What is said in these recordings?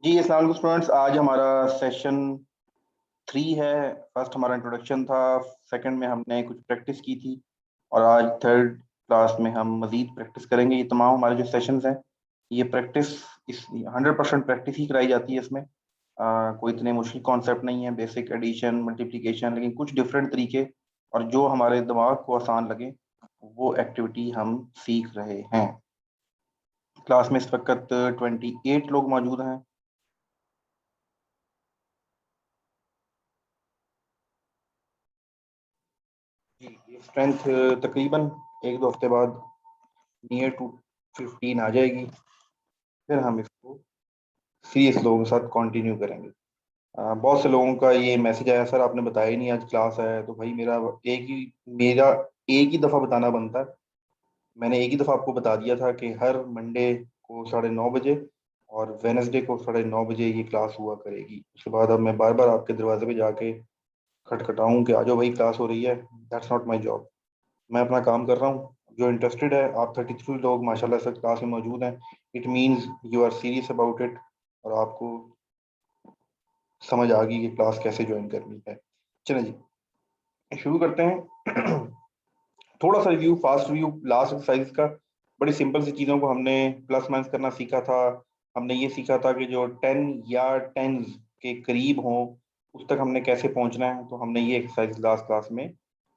जी अस्सलाम वालेकुम स्टूडेंट्स। आज हमारा सेशन 3 है। फर्स्ट हमारा इंट्रोडक्शन था, सेकंड में हमने कुछ प्रैक्टिस की थी और आज थर्ड क्लास में हम मज़ीद प्रैक्टिस करेंगे। ये तमाम हमारे जो सेशंस हैं ये प्रैक्टिस इस 100% प्रैक्टिस ही कराई जाती है इसमें। कोई इतने मुश्किल कॉन्सेप्ट नहीं है, बेसिक एडिशन मल्टीप्लिकेशन, लेकिन कुछ डिफरेंट तरीके और जो हमारे दिमाग को आसान लगे वो एक्टिविटी हम सीख रहे हैं। क्लास में इस वक्त 28 लोग मौजूद हैं। जी, ये स्ट्रेंथ तकरीबन एक दो हफ्ते बाद नियर टू 15 आ जाएगी। फिर हम इसको सीरियस लोगों के साथ कंटिन्यू करेंगे। बहुत से लोगों का ये मैसेज आया, सर आपने बताया ही नहीं आज क्लास है। तो भाई एक ही मेरा एक ही दफ़ा बताना बनता है। मैंने एक ही दफ़ा आपको बता दिया था कि हर मंडे को 9:30 बजे और वेनसडे को 9:30 बजे ये क्लास हुआ करेगी। उसके बाद अब मैं बार बार आपके दरवाजे पे जाके खटखटाऊं कि आ जाओ भाई क्लास हो रही है, दैट्स नॉट माई जॉब। मैं अपना काम कर रहा हूँ। जो इंटरेस्टेड है, आप 33 लोग माशाल्लाह से क्लास में मौजूद हैं, it means you are serious about it और आपको समझ आ गई कि क्लास कैसे ज्वाइन करनी है। चलें जी, शुरू करते हैं। थोड़ा सा review, fast review last exercise का। बड़ी सिंपल सी चीज़ों को हमने प्लस माइनस करना सीखा था। हमने ये सीखा था कि जो 10 या टेंस के करीब हों उस तक हमने कैसे पहुंचना है। तो हमने ये एक्सरसाइज लास्ट क्लास में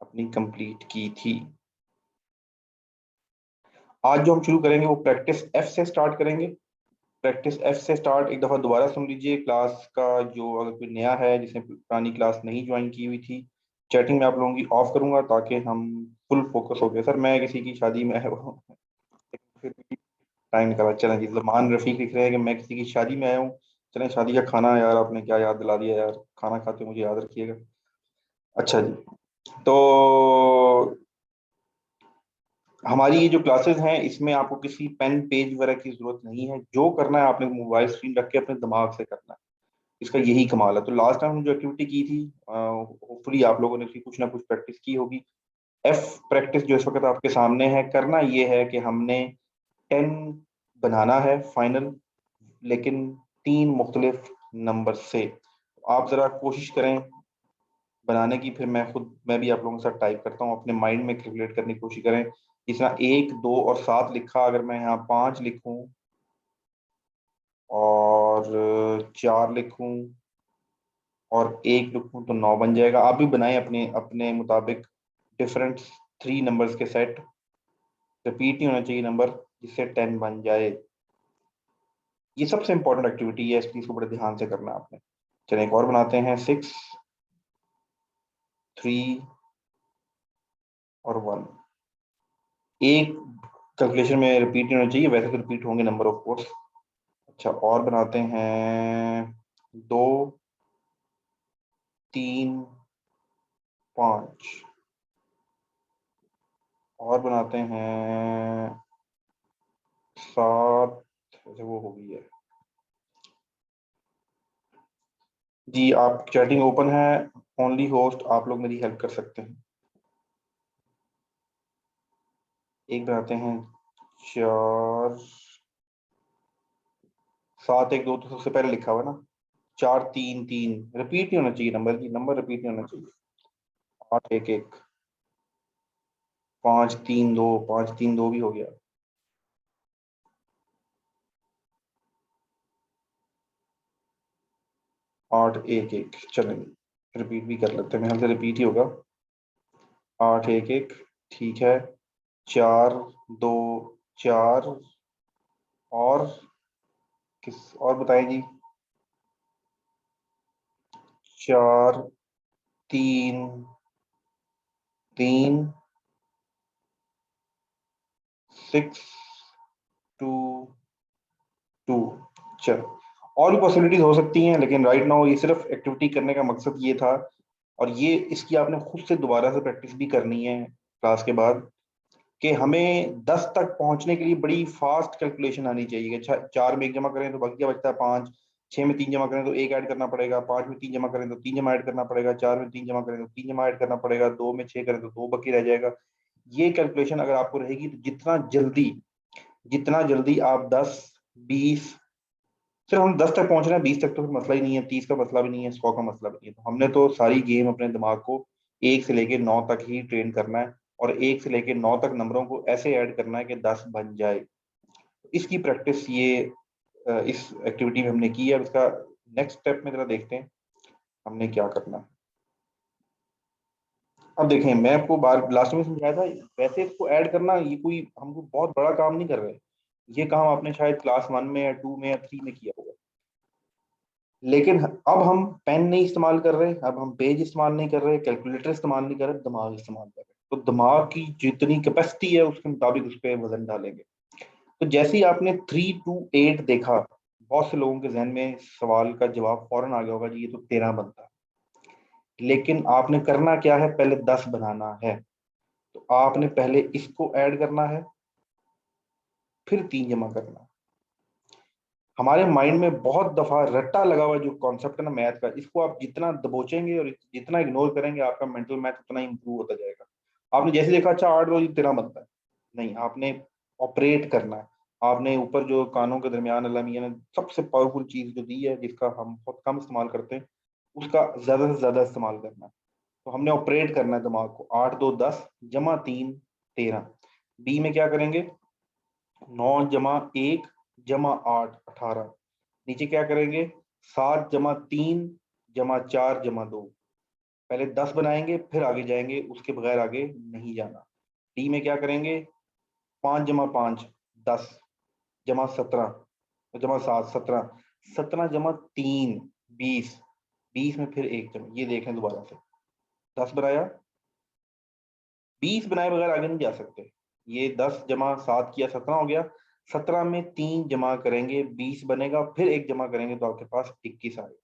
अपनी कंप्लीट की थी। आज जो हम शुरू करेंगे वो प्रैक्टिस एफ से स्टार्ट करेंगे। प्रैक्टिस एफ से स्टार्ट एक दफ़ा दोबारा सुन लीजिए। क्लास का जो अगर कोई नया है जिसने पुरानी क्लास नहीं ज्वाइन की हुई थी, चैटिंग में आप लोगों की ऑफ करूंगा ताकि हम फुल फोकस हो गए। सर मैं किसी की शादी में है वो फिर भी टाइम निकाला। चलें जी, मान रफीक लिख रहे हैं कि मैं किसी की शादी में आया हूँ। चलें, शादी का खाना, यार आपने क्या याद दिला दिया यार, खाना खाते हुए मुझे याद रखिएगा। अच्छा जी, तो हमारी ये जो क्लासेस हैं इसमें आपको किसी पेन पेज वगैरह की जरूरत नहीं है। जो करना है आपने मोबाइल स्क्रीन रख के अपने दिमाग से करना है। इसका यही कमाल है। तो लास्ट टाइम हमने जो एक्टिविटी की थी, होपफुली आप लोगों ने उसकी कुछ ना कुछ प्रैक्टिस की होगी। एफ प्रैक्टिस जो इस वक्त आपके सामने है, करना ये है कि हमने 10 बनाना है फाइनल, लेकिन 3 मुख्तलिफ नंबर से। आप जरा कोशिश करें बनाने की, फिर मैं भी आप लोगों के साथ टाइप करता हूँ। अपने माइंड में कैलकुलेट करने की कोशिश करें। जिस तरह 1, 2 और 7 लिखा, अगर मैं यहाँ 5 लिखूं और 4 लिखूं और 1 लिखूं तो 9 बन जाएगा। आप भी बनाएं अपने अपने मुताबिक डिफरेंट 3 नंबर्स के सेट। रिपीट नहीं होना चाहिए नंबर, जिससे 10 बन जाए। ये सबसे इंपॉर्टेंट एक्टिविटी है, इस चीज को बड़े ध्यान से करना है आपने। चलिए एक और बनाते हैं, 6, 3 और 1। एक कैलकुलेशन में रिपीट नहीं होना चाहिए, वैसे तो रिपीट होंगे नंबर ऑफ कोर्स। अच्छा, और बनाते हैं 2, 3, 5। और बनाते हैं 7। अच्छा, वो हो गई है जी। आप चैटिंग ओपन है, ओनली होस्ट आप लोग मेरी हेल्प कर सकते हैं। एक बनाते हैं 4, 7, 1, 2 तो सबसे पहले लिखा हुआ ना। 4, 3, 3 रिपीट नहीं होना चाहिए नंबर की, नंबर रिपीट नहीं होना चाहिए। 8, 1, 1, 5, 3, 2, 5, 3, 2 भी हो गया। 8, 1, 1 चलेंगे, रिपीट भी कर लेते हैं, मेरे ख्याल से रिपीट ही होगा। 8, 1, 1 ठीक है। 4, 2, 4 और किस और बताएं जी। 4, 3, 3, 6, 2, 2। चलो, और भी पॉसिबिलिटीज हो सकती हैं, लेकिन राइट नाउ ये सिर्फ एक्टिविटी करने का मकसद ये था। और ये इसकी आपने खुद से दोबारा से प्रैक्टिस भी करनी है क्लास के बाद, कि हमें 10 तक पहुंचने के लिए बड़ी फास्ट कैलकुलेशन आनी चाहिए कि 4 में 1 जमा करें तो बाकी क्या बचता है 5, 6 में 3 जमा करें तो 1 ऐड करना पड़ेगा, 5 में 3 जमा करें तो 3 जमा ऐड करना पड़ेगा, 4 में 3 जमा करें तो 3 जमा ऐड करना पड़ेगा, 2 में 6 करें तो 2 बाकी रह जाएगा। ये कैलकुलेशन अगर आपको रहेगी तो जितना जल्दी आप 10, 20 सिर्फ हम 10 तक पहुंच रहे हैं, 20 तक तो फिर मसला ही नहीं है, 30 का मसला भी नहीं है, 100 का मसला भी नहीं है। तो हमने तो सारी गेम अपने दिमाग को 1 से लेके 9 तक ही ट्रेन करना है, और 1 से लेके 9 तक नंबरों को ऐसे ऐड करना है कि 10 बन जाए। इसकी प्रैक्टिस ये इस एक्टिविटी में हमने की है। अब इसका नेक्स्ट स्टेप में जरा देखते हैं हमने क्या करना है। अब देखें, मैं आपको बार लास्ट में समझाया था, वैसे इसको ऐड करना ये कोई हमको बहुत बड़ा काम नहीं कर रहे। ये काम आपने शायद क्लास 1 में या 2 में या 3 में किया होगा। लेकिन अब हम पेन नहीं इस्तेमाल कर रहे, अब हम पेज इस्तेमाल नहीं कर रहे, कैलकुलेटर इस्तेमाल नहीं कर रहे, दिमाग इस्तेमाल कर रहे। तो दिमाग की जितनी कैपेसिटी है उसके मुताबिक उस पर वजन डालेंगे। तो जैसे ही आपने 3 to 8 देखा, बहुत से लोगों के जहन में सवाल का जवाब फौरन आ गया होगा जी ये तो 13 बनता है। लेकिन आपने करना क्या है, पहले 10 बनाना है। तो आपने पहले इसको ऐड करना है, फिर 3 जमा करना है। हमारे माइंड में बहुत दफा रट्टा लगा हुआ जो कॉन्सेप्ट है ना मैथ का, इसको आप जितना दबोचेंगे और जितना इग्नोर करेंगे, आपका मेंटल मैथ उतना इंप्रूव होता जाएगा। आपने जैसे देखा अच्छा 8 रोज 13 बनता है, नहीं, आपने ऑपरेट करना है। आपने ऊपर जो कानों के दरमियान अल्लाह मियां ने सबसे पावरफुल चीज जो दी है, जिसका हम बहुत कम इस्तेमाल करते हैं, उसका ज्यादा से ज्यादा इस्तेमाल करना है। तो हमने ऑपरेट करना है दिमाग को। 8 2 10 जमा 3 13। बी में क्या करेंगे, 9 जमा 1 जमा 8 18। नीचे क्या करेंगे, 7 जमा 3 जमा 4 जमा 2। पहले 10 बनाएंगे फिर आगे जाएंगे, उसके बगैर आगे नहीं जाना। डी में क्या करेंगे, 5 जमा 5 10 जमा 17 जमा 7 17 17 जमा 3 20 20 में फिर एक जमा, ये देखें दोबारा से 10 बनाया, 20 बनाए बगैर आगे नहीं जा सकते। ये 10 जमा 7 किया 17 हो गया, 17 में 3 जमा करेंगे 20 बनेगा, फिर एक जमा करेंगे तो आपके पास 21 आएगा।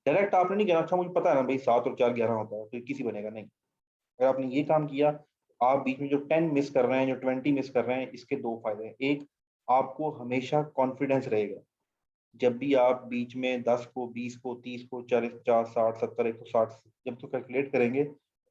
डायरेक्ट आपने नहीं कहना अच्छा मुझे पता है ना भाई 7 और 4 11 होता है तो 21 ही बनेगा, नहीं। अगर आपने ये काम किया, आप बीच में जो 10 मिस कर रहे हैं, जो 20 मिस कर रहे हैं, इसके दो फायदे हैं। एक, आपको हमेशा कॉन्फिडेंस रहेगा। जब भी आप बीच में 10 को 20 को 30 को 40 50 60 70 160 जब तो कैलकुलेट करेंगे,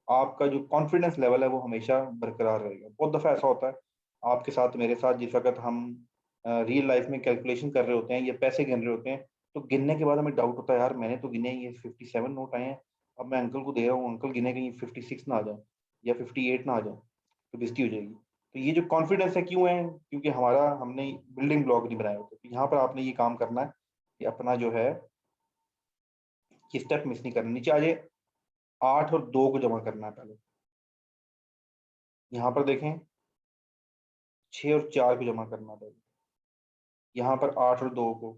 आपका जो कॉन्फिडेंस लेवल है वो हमेशा बरकरार रहेगा। बहुत दफा ऐसा होता है आपके साथ, मेरे साथ, जिस वक्त हम रियल लाइफ में कैलकुलेशन कर रहे होते हैं या पैसे गिन रहे होते हैं, तो गिनने के बाद हमें डाउट होता है यार मैंने तो गिने ये 57 नोट आए हैं, अब मैं अंकल को दे रहा हूँ, अंकल गिने कहीं 56 ना आ जाए या 58 ना आ जाए तो बेइज्जती हो जाएगी। तो ये जो कॉन्फिडेंस है क्यों है, क्योंकि हमारा हमने बिल्डिंग ब्लॉक नहीं बनाए होते। तो यहाँ पर आपने ये काम करना है कि अपना जो है ये स्टेप मिस नहीं करना। नीचे आ जाए, 8 और 2 को जमा करना है पहले। यहाँ पर देखें 6 और 4 को जमा करना है पहले। यहाँ पर 8 और 2 को,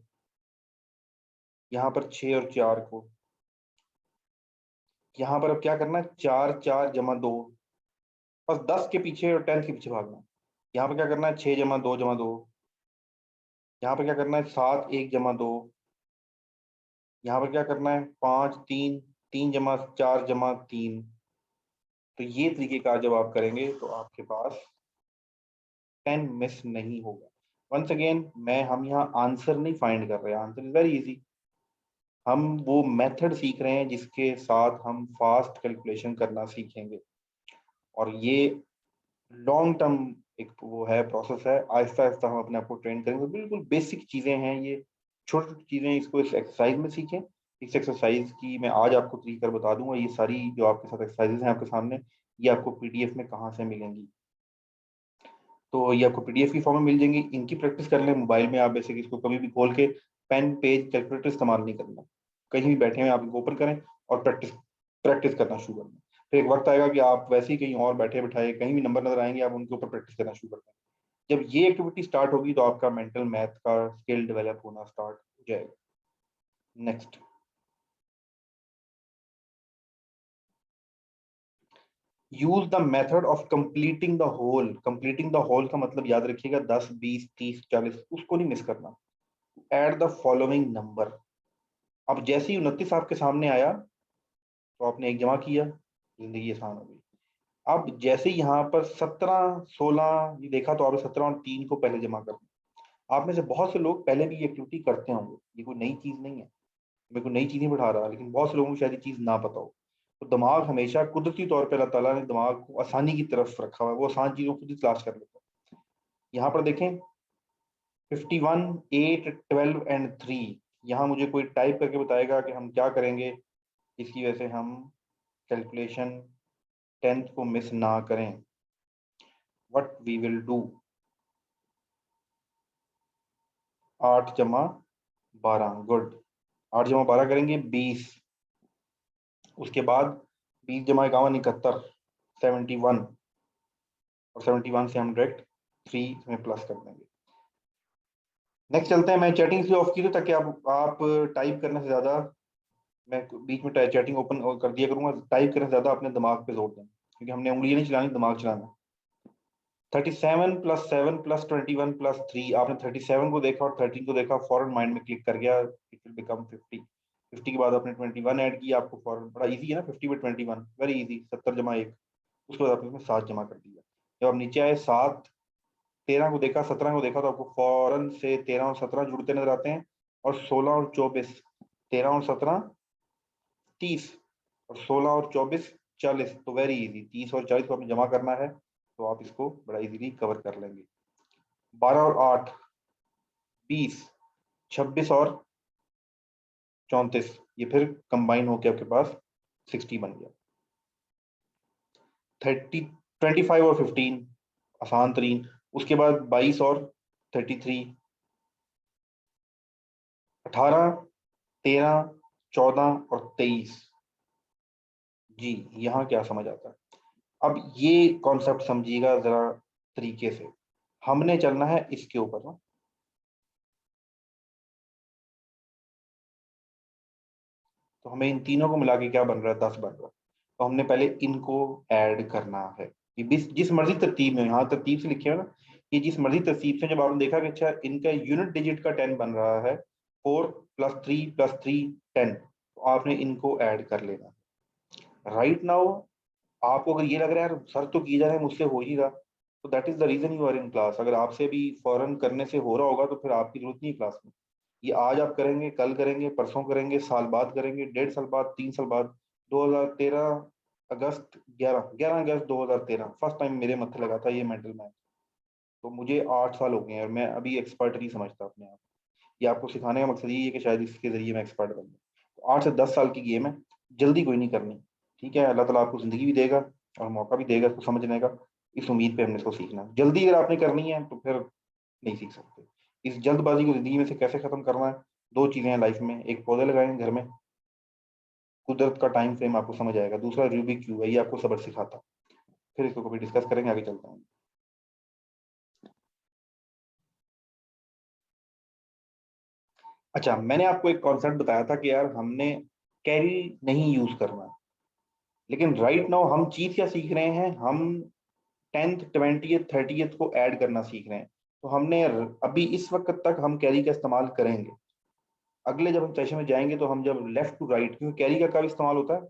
यहाँ पर 6 और 4 को, यहाँ पर अब क्या करना है, 4 4 जमा 2, बस 10 के पीछे और 10 के पीछे भागना है। यहाँ पर क्या करना है, 6 जमा 2 जमा 2। यहाँ पर क्या करना है, 7 1 जमा 2। यहाँ पर क्या करना है, 5 3 3 जमा 4 जमा 3। तो ये तरीकेकार जब आप करेंगे तो आपके पास 10 मिस नहीं होगा। वंस अगेन, हम यहाँ आंसर नहीं फाइंड कर रहे हैं, आंसर इज वेरी इजी। हम वो मेथड सीख रहे हैं जिसके साथ हम फास्ट कैलकुलेशन करना सीखेंगे। और ये लॉन्ग टर्म एक वो है, प्रोसेस है। आहिस्ता आहिस्ता हम अपने आप को ट्रेन करेंगे। बिल्कुल बेसिक चीजें हैं ये, छोटी छोटी चीजें, इसको इस एक्सरसाइज में सीखें। इस एक्सरसाइज की मैं आज आपको तरीका बता दूंगा। ये सारी जो आपके साथ एक्सरसाइजेज हैं आपके सामने, ये आपको पीडीएफ में कहाँ से मिलेंगी, तो ये आपको पीडीएफ की फॉर्म में मिल जाएंगी। इनकी प्रैक्टिस कर लें मोबाइल में। आप बेसिक इसको कभी भी खोल के पेन पेज कैलकुलेटर इस्तेमाल नहीं करना, कहीं भी बैठे हुए आप इनको ओपन करें और प्रैक्टिस प्रैक्टिस करना शुरू कर दें। फिर एक वक्त आएगा कि आप वैसे ही कहीं और बैठे बिठाए कहीं भी नंबर नजर आएंगे, आप उनके ऊपर प्रैक्टिस करना शुरू कर दें। जब ये एक्टिविटी स्टार्ट होगी तो आपका मेंटल मैथ का स्किल डेवलप होना स्टार्ट हो जाएगा। Next, use the method of completing the whole. Completing the whole का मतलब याद रखिएगा 10 20 30 40 उसको नहीं मिस करना। Add the following number. अब जैसे ही 29 आपके सामने आया तो आपने एक जमा किया, जिंदगी आसान हो गई। अब जैसे ही यहाँ पर 17 16 ये देखा तो आपने 17 और 3 को पहले जमा कर दिया। आप में से बहुत से लोग पहले भी ये एक्टिविटी करते होंगे, ये कोई नई चीज नहीं है, मैं कोई नई चीज नहीं बढ़ा रहा, लेकिन बहुत से लोगों को शायद ये चीज ना पता हो। तो दिमाग हमेशा कुदरती तौर पर अल्लाह ताला ने दिमाग को आसानी की तरफ रखा हुआ है, वो आसान चीजों को खुद ही तलाश कर लेता है। यहाँ पर देखें 51, 8, 12 एंड 3। यहाँ मुझे कोई टाइप करके बताएगा कि हम क्या करेंगे, इसकी वजह से हम कैलकुलेशन 10th को मिस ना करें। व्हाट वी विल डू, 8 जमा 12, गुड। 8 जमा 12 करेंगे 20, उसके बाद 20 जमा 51 71, 71, और 71 से हम डायरेक्ट 3 में प्लस कर देंगे। नेक्स्ट चलते हैं। मैं चैटिंग इसलिए ऑफ की थी ताकि आप टाइप करने से ज्यादा, मैं बीच में चैटिंग ओपन कर दिया करूंगा, टाइप करने से ज्यादा अपने दिमाग पे जोर दें, क्योंकि हमने उंगलियां नहीं चलानी, दिमाग चलाना। 37 + 7 + 21 + 3, आपने 37 को देखा और 13 को देखा, फॉरन माइंड में क्लिक कर गया, इट विल बिकम 50। 50 के बाद आपने 21 ऐड किया, आपको फॉरन, बड़ा इजी है ना, 50 में 21 वेरी इजी, 70 जमा 1, उसके बाद आपने इसमें 7 जमा कर दिया। जब आप नीचे आए 7, 13 को देखा, 17 को देखा, तो आपको फौरन से 13 और 17 जुड़ते नजर आते हैं, और 16 और 24, 13 और 17 30, और 16 और 24 40, तो वेरी इजी, 30 और 40 को आपने जमा करना है, तो आप इसको बड़ा इजीली कवर कर लेंगे। 12 और 8 20, 26 और 34, ये फिर कंबाइन होकर आपके पास 60 बन गया। 30, 25 और 15 आसान तरीन, उसके बाद 22 और 33, 18, 13, 14 और 23। जी, यहाँ क्या समझ आता है, अब ये कॉन्सेप्ट समझिएगा जरा तरीके से, हमने चलना है इसके ऊपर ना, तो हमें इन तीनों को मिला के क्या बन रहा है, 10 बन रहा है, तो हमने पहले इनको ऐड करना है। ये जिस मर्जी तरतीब में, यहाँ तरतीब से लिखे है ना, ये जिस मर्जी तरतीब से, जब आपने देखा कि अच्छा इनका यूनिट डिजिट का 10 बन रहा है, 4 + 3 + 3 10, तो आपने इनको ऐड कर लेना। राइट नाउ आपको अगर ये लग रहा है यार सर तो किए जा रहे हैं, मुझसे हो ही रहा, तो that is the reason you are in class. अगर आपसे भी फौरन करने से हो रहा होगा तो फिर आपकी जरूरत नहीं है क्लास में। ये आज आप करेंगे, कल करेंगे, परसों करेंगे, साल बाद करेंगे, 1.5 साल बाद, 3 साल बाद। 2013 अगस्त 11 अगस्त 2013 फर्स्ट टाइम मेरे मत्थे लगा था ये मेंटल मैथ। तो मुझे 8 साल हो गए हैं और मैं अभी एक्सपर्ट नहीं समझता अपने आप। ये आपको सिखाने का मकसद ये है कि शायद इसके जरिए मैं एक्सपर्ट बन जाऊँ। तो 8 से 10 साल की गेम है, जल्दी कोई नहीं करनी। ठीक है, अल्लाह ताला आपको जिंदगी भी देगा और मौका भी देगा इसको समझने का। इस उम्मीद पे हमने इसको सीखना है। जल्दी अगर आपने करनी है तो फिर नहीं सीख सकते। इस जल्दबाजी को जिंदगी में से कैसे खत्म करना है, दो चीजें हैं लाइफ में, एक पौधे लगाएं घर में, कुदरत का टाइम फ्रेम आपको समझ आएगा, दूसरा रूबिक क्यूब है, ये आपको सबक सिखाता है। फिर इसको कभी डिस्कस करेंगे, आगे चलते हैं। अच्छा, मैंने आपको एक कॉन्सेप्ट बताया था कि यार हमने कैरी नहीं यूज करना, लेकिन राइट नाउ हम चीज क्या सीख रहे हैं, हम 10th 20th 30th को ऐड करना सीख रहे हैं। तो हमने अभी इस वक्त तक हम कैरी का इस्तेमाल करेंगे, अगले जब हम सेशन में जाएंगे तो हम जब लेफ्ट टू राइट, क्योंकि कैरी का कब इस्तेमाल होता है,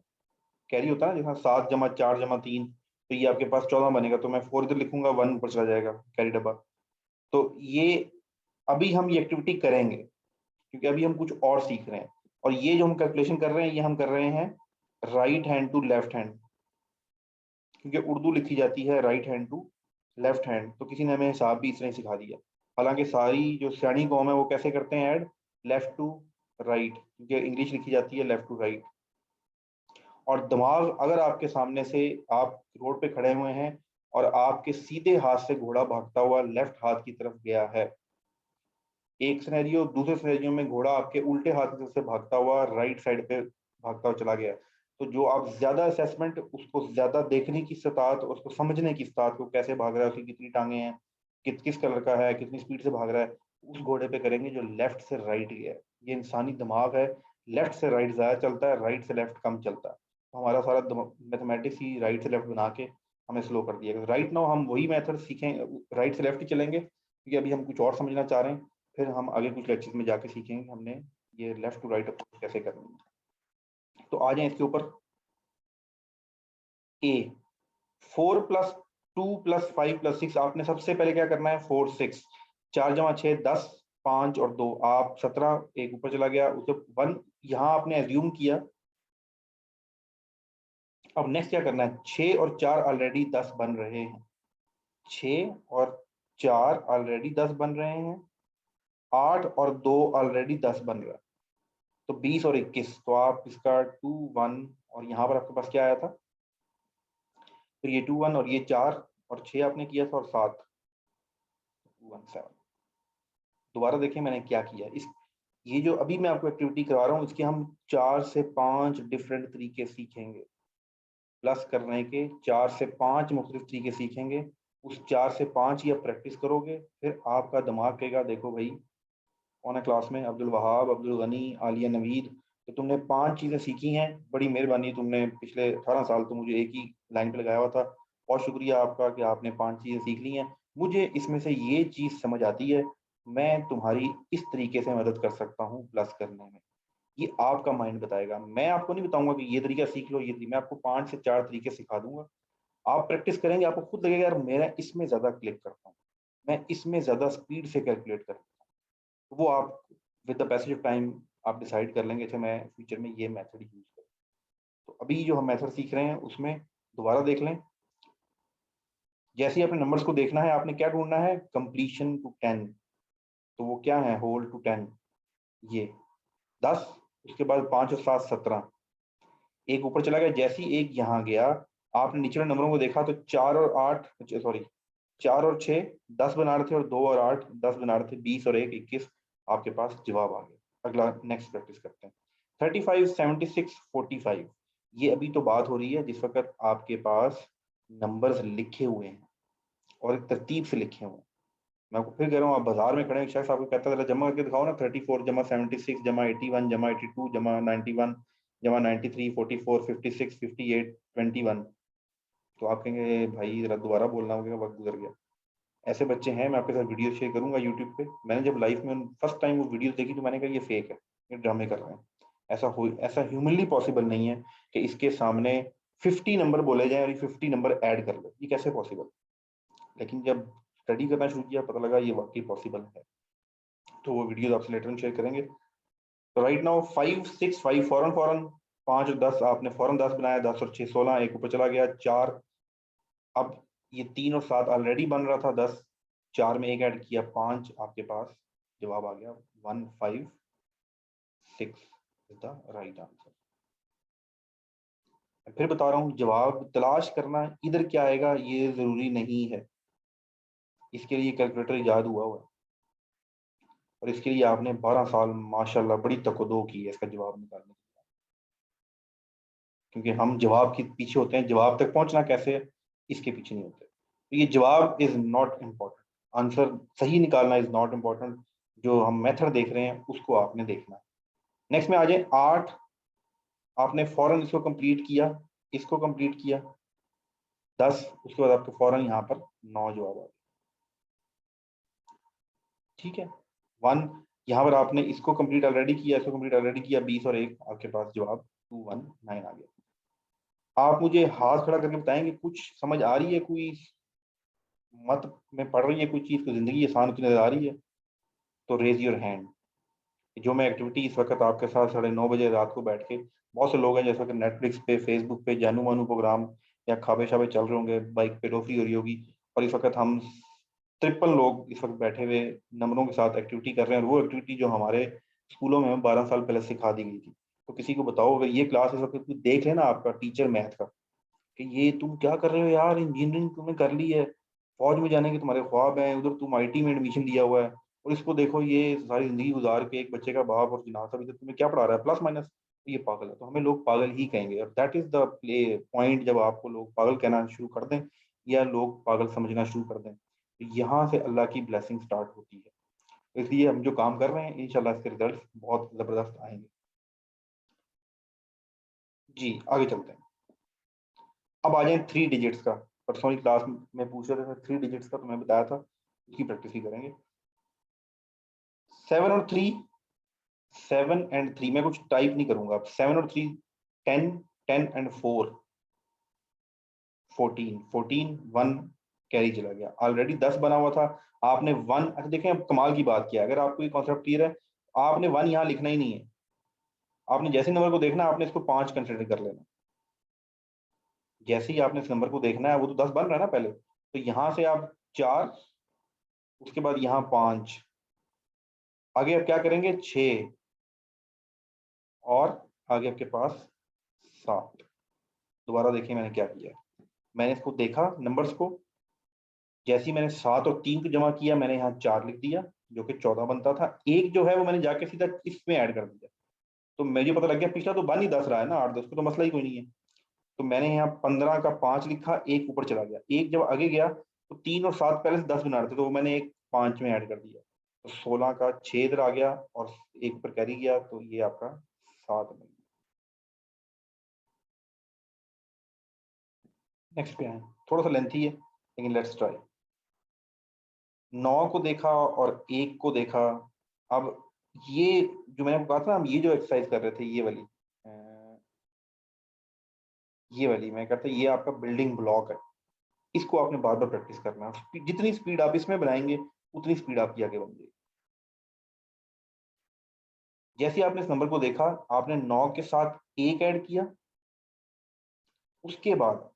कैरी होता है ना जैसा 7 जमा 4 जमा 3, तो ये आपके पास 14 बनेगा, तो मैं 4 इधर लिखूंगा, 1 ऊपर चला जाएगा कैरी डब्बा। तो ये अभी हम ये एक्टिविटी करेंगे क्योंकि अभी हम कुछ और सीख रहे हैं, और ये जो हम कैलकुलेशन कर रहे हैं ये हम कर रहे हैं right hand to left hand, क्योंकि उर्दू लिखी जाती है right hand to left hand, तो किसी ने हमें हिसाब भी इसने सिखा दिया। हालांकि सारी जो सियानी कौम है वो कैसे करते हैं ऐड, लेफ्ट टू राइट, क्योंकि इंग्लिश लिखी जाती है लेफ्ट टू राइट। और दिमाग अगर आपके सामने से, आप रोड पे खड़े हुए हैं और आपके सीधे हाथ से घोड़ा भागता हुआ लेफ्ट हाथ की तरफ गया है, एक सिनेरियो, दूसरे सिनेरियो में घोड़ा आपके उल्टे हाथ की तरफ से भागता हुआ राइट साइड पे भागता हुआ चला गया, तो जो आप ज्यादा असेसमेंट, उसको ज्यादा देखने की स्तात, उसको समझने की स्तात, को कैसे भाग रहा है, उसकी कितनी टांगे हैं, किस कलर का है, कितनी स्पीड से भाग रहा है, उस घोड़े पे करेंगे जो लेफ्ट से राइट गया है। ये इंसानी दिमाग है, लेफ्ट से राइट ज्यादा चलता है, राइट से लेफ्ट कम चलता है। तो हमारा सारा मैथमेटिक्स ही राइट से लेफ्ट बना के हमें स्लो कर दिया। राइट नाउ हम वही मेथड सीखें, राइट से लेफ्ट ही चलेंगे, क्योंकि अभी हम कुछ और समझना चाह रहे हैं, फिर हम आगे कुछ लेक्चर में जाके सीखेंगे हमने ये लेफ्ट टू राइट अप्रोच कैसे करनी है। तो आ जाए इसके ऊपर। ए 4 + 2 + 5 + 6, आपने सबसे पहले क्या करना है, 4 6, 4 जमा 6 10, 5 और 2 आप 17, एक ऊपर चला गया, उसे 1 यहाँ आपने एज्यूम किया। अब नेक्स्ट क्या करना है, 6 और 4 ऑलरेडी 10 बन रहे हैं, 6 और 4 ऑलरेडी 10 बन रहे हैं, 8 और 2 ऑलरेडी 10 बन रहा है, तो 20 और 21, तो आप इसका 2 1 और यहाँ पर आपके पास क्या आया था, फिर ये 2 1 और ये 4 और 6 आपने किया था और 7 2 1 7। दोबारा देखिए मैंने क्या किया, इस ये जो अभी मैं आपको एक्टिविटी करा रहा हूँ इसके हम 4 से 5 डिफरेंट तरीके सीखेंगे। प्लस करने के 4 से 5 मुख्तलिफ तरीके सीखेंगे। उस 4 से 5 ही आप प्रैक्टिस करोगे, फिर आपका दिमाग कहेगा देखो भाई ऑन क्लास में अब्दुल वहाब, अब्दुल गनी, आलिया नवीद, तो तुमने 5 चीज़ें सीखी हैं, बड़ी मेहरबानी, तुमने पिछले 18 साल तो मुझे एक ही लाइन पे लगाया हुआ था, बहुत शुक्रिया आपका कि आपने 5 चीज़ें सीख ली हैं, मुझे इसमें से ये चीज़ समझ आती है, मैं तुम्हारी इस तरीके से मदद कर सकता हूँ प्लस करने में। ये आपका माइंड बताएगा, मैं आपको नहीं बताऊंगा कि ये तरीका सीख लो, ये मैं आपको 5 से 4 तरीके सिखा दूंगा। आप प्रैक्टिस करेंगे, आपको खुद लगेगा यार मेरा इसमें ज़्यादा क्लिक करता हूँ, मैं इसमें ज़्यादा स्पीड से कैलकुलेट कर, तो वो आप with the passage of time आप डिसाइड कर लेंगे कि मैं फ्यूचर में ये मेथड यूज करूँ। तो अभी जो हम मेथड सीख रहे हैं उसमें दोबारा देख लें, जैसे ही अपने नंबर्स को देखना है आपने क्या ढूंढना है, कंप्लीशन टू 10, तो वो क्या है, होल टू 10, ये 10, उसके बाद 5 और 7 17, एक ऊपर चला गया, जैसे ही एक यहाँ गया आपने निचले नंबरों को देखा तो 4 और 8, सॉरी 4 और 6 10 बना रहे थे और 2 और 8 10 बना रहे थे, 20 और 1 21, आपके पास जवाब आ गया। अगला नेक्स्ट प्रैक्टिस करते हैं, 35 76 45, ये अभी तो बात हो रही है जिस वक्त आपके पास नंबर्स लिखे हुए हैं और एक तरतीब से लिखे हुए हैं। मैं आपको फिर कह रहा हूँ, आप बाजार में खड़े हैं, शख्स आपको कहता है जमा करके दिखाओ ना, 34 जमा 76 जमा 81 जमा 82 जमा 91 जमा 93 44 56 58 21, तो आप कहेंगे भाई जरा दोबारा बोलना होगा, वक्त गुजर गया। ऐसे बच्चे हैं, मैं आपके साथ वीडियो शेयर करूंगा यूट्यूब पे, मैंने जब लाइफ में फर्स्ट टाइम वो वीडियो देखी तो मैंने कहा ये फेक है, ये ड्रामे कर रहे हैं, ऐसा ह्यूमनली पॉसिबल नहीं है कि इसके सामने 50 नंबर बोले जाए और ये 50 नंबर ऐड कर लो, ये कैसे पॉसिबल। लेकिन जब स्टडी करना शुरू किया पता लगा ये वाकई पॉसिबल है, तो वो वीडियो आपसे लेटर में शेयर करेंगे। तो राइट नाउ 5 6 5 फौरन फौरन, 5 और 10 आपने फौरन 10 बनाया, 10 और 6 16, एक ऊपर चला गया 4, अब ये 3 और 7 ऑलरेडी बन रहा था 10, 4 में एक ऐड किया 5, आपके पास जवाब आ गया 156 इज द राइट आंसर। फिर बता रहा हूँ, जवाब तलाश करना इधर क्या आएगा ये जरूरी नहीं है, इसके लिए कैलकुलेटर ईजाद हुआ है और इसके लिए आपने 12 साल माशाल्लाह बड़ी तकदो की है इसका जवाब निकालने के लिए, क्योंकि हम जवाब के पीछे होते हैं, जवाब तक पहुंचना कैसे है इसके पीछे नहीं होते। तो ये जवाब इज नॉट इम्पोर्टेंट, आंसर सही निकालना इज नॉट इम्पोर्टेंट, जो हम मेथड देख रहे हैं उसको आपने देखना है। नेक्स्ट में आ जाए 8, आपने फौरन इसको कंप्लीट किया, इसको कंप्लीट किया 10, उसके बाद आपको फौरन यहाँ पर 9 जवाब आ गया, ठीक है। 1, यहाँ पर आपने इसको कंप्लीट ऑलरेडी किया, इसको कंप्लीट ऑलरेडी किया, 20 और 1, आपके पास जवाब 219 आ गया। आप मुझे हाथ खड़ा करके बताएंगे कुछ समझ आ रही है, कोई मत में पढ़ रही है कोई चीज़, को जिंदगी आसान होती नजर आ रही है, तो रेज योर हैंड। जो मैं एक्टिविटी इस वक्त आपके साथ 9:30 रात को बैठ के, बहुत से लोग हैं जैसे कि नेटफ्लिक्स पे, फेसबुक पे जानू मानू प्रोग्राम या खाबे शाबे चल रहे होंगे, बाइक पे डोफरी हो रही होगी, और इस वक्त हम 53 लोग इस वक्त बैठे हुए नंबरों के साथ एक्टिविटी कर रहे हैं, और वो एक्टिविटी जो हमारे स्कूलों में 12 साल पहले सिखा दी गई थी। तो किसी को बताओ अगर ये क्लास इस वक्त कोई देख लेना आपका टीचर मैथ का, कि ये तुम क्या कर रहे हो यार, इंजीनियरिंग तुमने कर ली है, फौज में जाने के तुम्हारे ख्वाब हैं, उधर तुम आईटी में एडमिशन लिया हुआ है, और इसको देखो ये सारी जिंदगी गुजार के एक बच्चे का बाप और जनाब अभी तक तुम्हें क्या पढ़ा रहा है, प्लस माइनस, ये पागल है। तो हमें लोग पागल ही कहेंगे, और that is the play point, जब आपको लोग पागल कहना शुरू कर दें या लोग पागल समझना शुरू कर दें, तो यहाँ से अल्लाह की ब्लेसिंग स्टार्ट होती है। इसलिए हम जो काम कर रहे हैं इंशाल्लाह इसके रिजल्ट बहुत जबरदस्त आएंगे। जी आगे चलते हैं, अब आ जाए 3 डिजिट्स का। परसों की क्लास में पूछ रहे थे 3 डिजिट्स का, तो मैं बताया था उसकी प्रैक्टिस ही करेंगे। 7 और 3, 7 एंड 3, मैं कुछ टाइप नहीं करूंगा, 7 और 3 10, 10 एंड 4 14, 14 1 कैरी चला गया, ऑलरेडी 10 बना हुआ था, आपने 1, अच्छा देखें अब कमाल की बात किया, अगर आपको ये कॉन्सेप्ट क्लियर है, आपने 1 यहाँ लिखना ही नहीं है, आपने जैसे नंबर को देखना आपने इसको 5 कंसिडर कर लेना, जैसे ही आपने इस नंबर को देखना है, वो तो 10 बन रहा है ना पहले, तो यहाँ से आप 4, उसके बाद यहाँ 5, आगे आप क्या करेंगे, 6 और आगे आपके पास 7। दोबारा देखिए मैंने क्या किया, मैंने इसको देखा नंबर्स को, जैसे ही मैंने 7 और 3 को जमा किया मैंने यहाँ 4 लिख दिया, जो कि 14 बनता था। एक जो है वो मैंने जाके सीधा इसमें ऐड कर दिया, तो मुझे पता लग गया पिछला तो बन ही 10 रहा है ना, 8 10 को तो मसला ही कोई नहीं है। तो मैंने यहाँ 15 का 5 लिखा, एक ऊपर चला गया, एक जब आगे गया तो 3 और 7 पहले से 10 बना रहे थे, तो वो मैंने एक 5 में ऐड कर दिया, तो 16 का 6 इधर आ गया और एक ऊपर कैरी गया, तो ये आपका 7 बन गया। नेक्स्ट पे आए, थोड़ा सा लेंथी है लेकिन लेट्स ट्राई। 9 को देखा और 1 को देखा। अब ये जो मैंने आपको कहा था, हम ये जो एक्सरसाइज कर रहे थे, ये वाली मैं कहता ये आपका बिल्डिंग ब्लॉक है, इसको आपने बार बार प्रैक्टिस करना है। जितनी स्पीड आप इसमें बनाएंगे उतनी स्पीड आपकी आगे बन जाएगी। जैसे आपने इस नंबर को देखा, आपने 9 के साथ 1 ऐड किया, उसके बाद